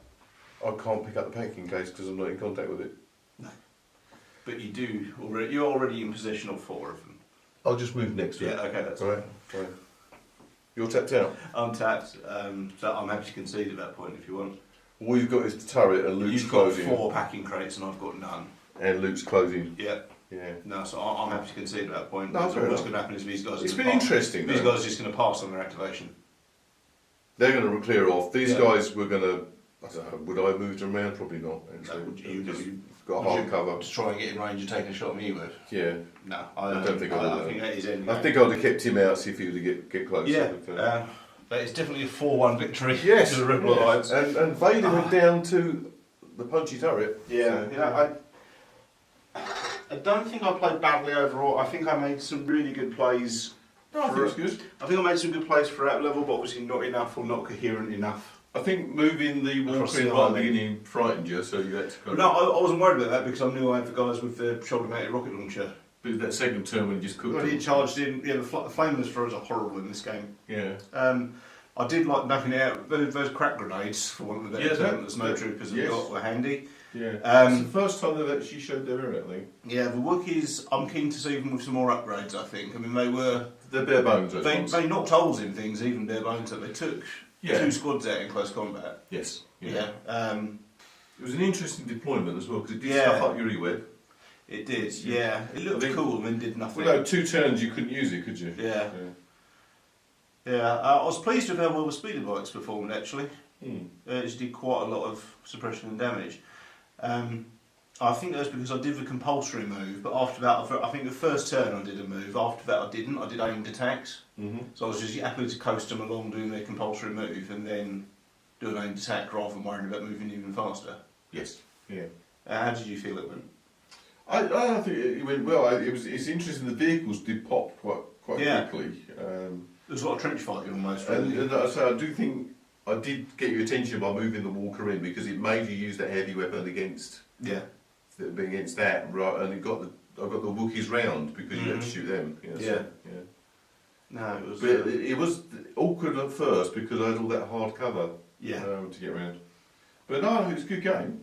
I can't pick up the packing case because I'm not in contact with it. But you do already. You're already in possession of 4 of them. I'll just move next to Yeah. it. Okay. That's Alright, fine. You're tapped out. I'm tapped. So I'm happy to concede at that point if you want. All you've got is the turret and Luke's You've got closing. 4 packing crates and I've got none. And Luke's closing. Yeah. Yeah. No, so I'm happy to concede at that point. No, So fair what's enough. going to happen is these guys. It's are been gonna pass. interesting, These though. guys are just going to pass on their activation. They're going to clear off. These Yeah. guys were going to I don't know, would I have moved him around? Probably not. Actually. Would you- Just would you- got a hard cover. To try and get in range and take a shot at me with? Yeah. No, I don't think I would. I think that is ending. I think I'd have kept him out, see if he would get closer. Yeah. That is definitely a 4-1 victory Yes. to the Rebel Alliance. And Vader went down to the punchy turret. Yeah, I don't think I played badly overall. I think I made some really good plays. No, I think it's good. I think I made some good plays for that level, but obviously not enough or not coherent enough. I think moving the Across walker in the right at the line. beginning frightened you, so you had to kind No, I wasn't worried about that because I knew I had the guys with the shoulder-mounted rocket launcher. But that second turn when you just cooked When he them. charged in, yeah, the flameless throws are horrible in this game. Yeah. I did like knocking it out. Those crack grenades, for one of the better terms, the snow troopers have got were handy. Yeah. Um, it's the first time they've actually showed their merit, I think. Yeah, the Wookiees, I'm keen to see them with some more upgrades, I think. I mean, They're bare bones, those ones. they knocked holes in things, even bare bones, that they took Yeah. 2 squads out in close combat. Yes. Yeah. It was an interesting deployment as well, because it did Yeah. stuff up your E-web. It did, yeah. It looked cool and then did nothing. Well, no, 2 turns you couldn't use it, could you? Yeah. Yeah, I was pleased with how well the speeder bikes performed, actually. It did quite a lot of suppression and damage. I think that's because I did the compulsory move, but after that, I think the first turn I did a move. After that, I didn't. I did aimed attacks. So I was just happy to coast them along doing their compulsory move and then do an aimed attack rather than worrying about moving even faster. Yes. Yeah. How did you feel it went? I think it went well. It's interesting. The vehicles did pop quite quickly. There was a lot of trench fighting almost. Really. And so I do think I did get your attention by moving the walker in because it made you use that heavy weapon against that, right? And I got the Wookiees round because you had to shoot them. Yeah. No, it was. But it was awkward at first because I had all that hard cover. To get around. But no, it was a good game.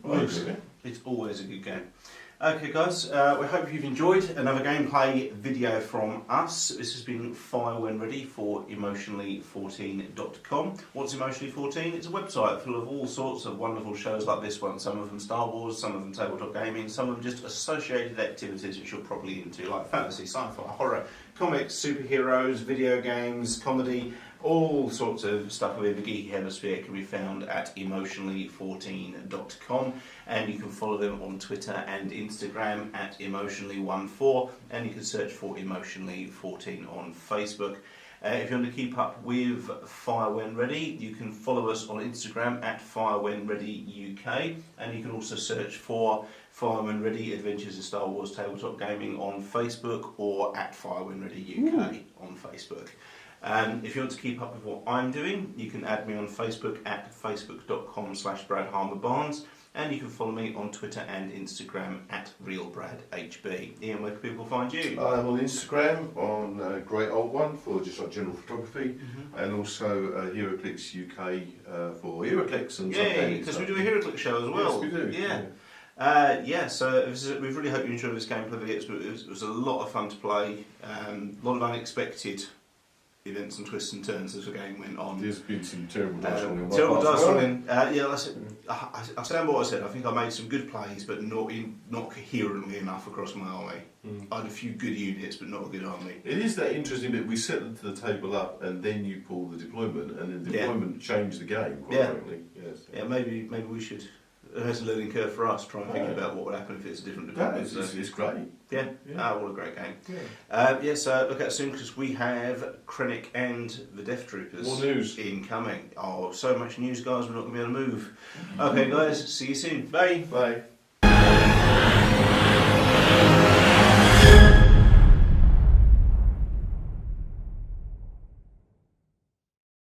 It's always a good game. Okay guys, we hope you've enjoyed another gameplay video from us. This has been Fire When Ready for emotionally14.com. What's Emotionally 14? It's a website full of all sorts of wonderful shows like this one. Some of them Star Wars, some of them tabletop gaming, some of them just associated activities which you're probably into, like fantasy, sci-fi, horror, comics, superheroes, video games, comedy. All sorts of stuff within the geeky hemisphere can be found at emotionally14.com, and you can follow them on Twitter and Instagram at emotionally14, and you can search for emotionally14 on Facebook. If you want to keep up with Fire When Ready, you can follow us on Instagram at FireWhenReadyUK, and you can also search for Fire When Ready Adventures in Star Wars Tabletop Gaming on Facebook or at Fire When Ready UK on Facebook. If you want to keep up with what I'm doing, you can add me on Facebook at facebook.com/BradHarmerBarnes, and you can follow me on Twitter and Instagram at RealBradHB. Ian, where can people find you? I'm on Instagram on Great Old One for just like general photography, and also HeroClix UK for HeroClix and because we do a HeroClix show as well. Yes, we do. So we really hope you enjoyed this gameplay video. It was a lot of fun to play, a lot of unexpected events and twists and turns as the game went on. There's been some terrible dice rolling. Terrible dice rolling. That's it. I stand by what I said. I think I made some good plays, but not coherently enough across my army. I had a few good units, but not a good army. It is that interesting bit. We set them to the table up, and then you pull the deployment, and the deployment changed the game. Quite frankly. Yes. Yeah, maybe we should. There's a learning curve for us. Try and think about what would happen if it's a different deployment. It's great. Yeah. What a great game. Yeah. Look at it soon because we have Krennic and the Death Troopers. More news incoming. Oh, so much news, guys. We're not going to be able to move. Okay, guys. See you soon. Bye. Bye.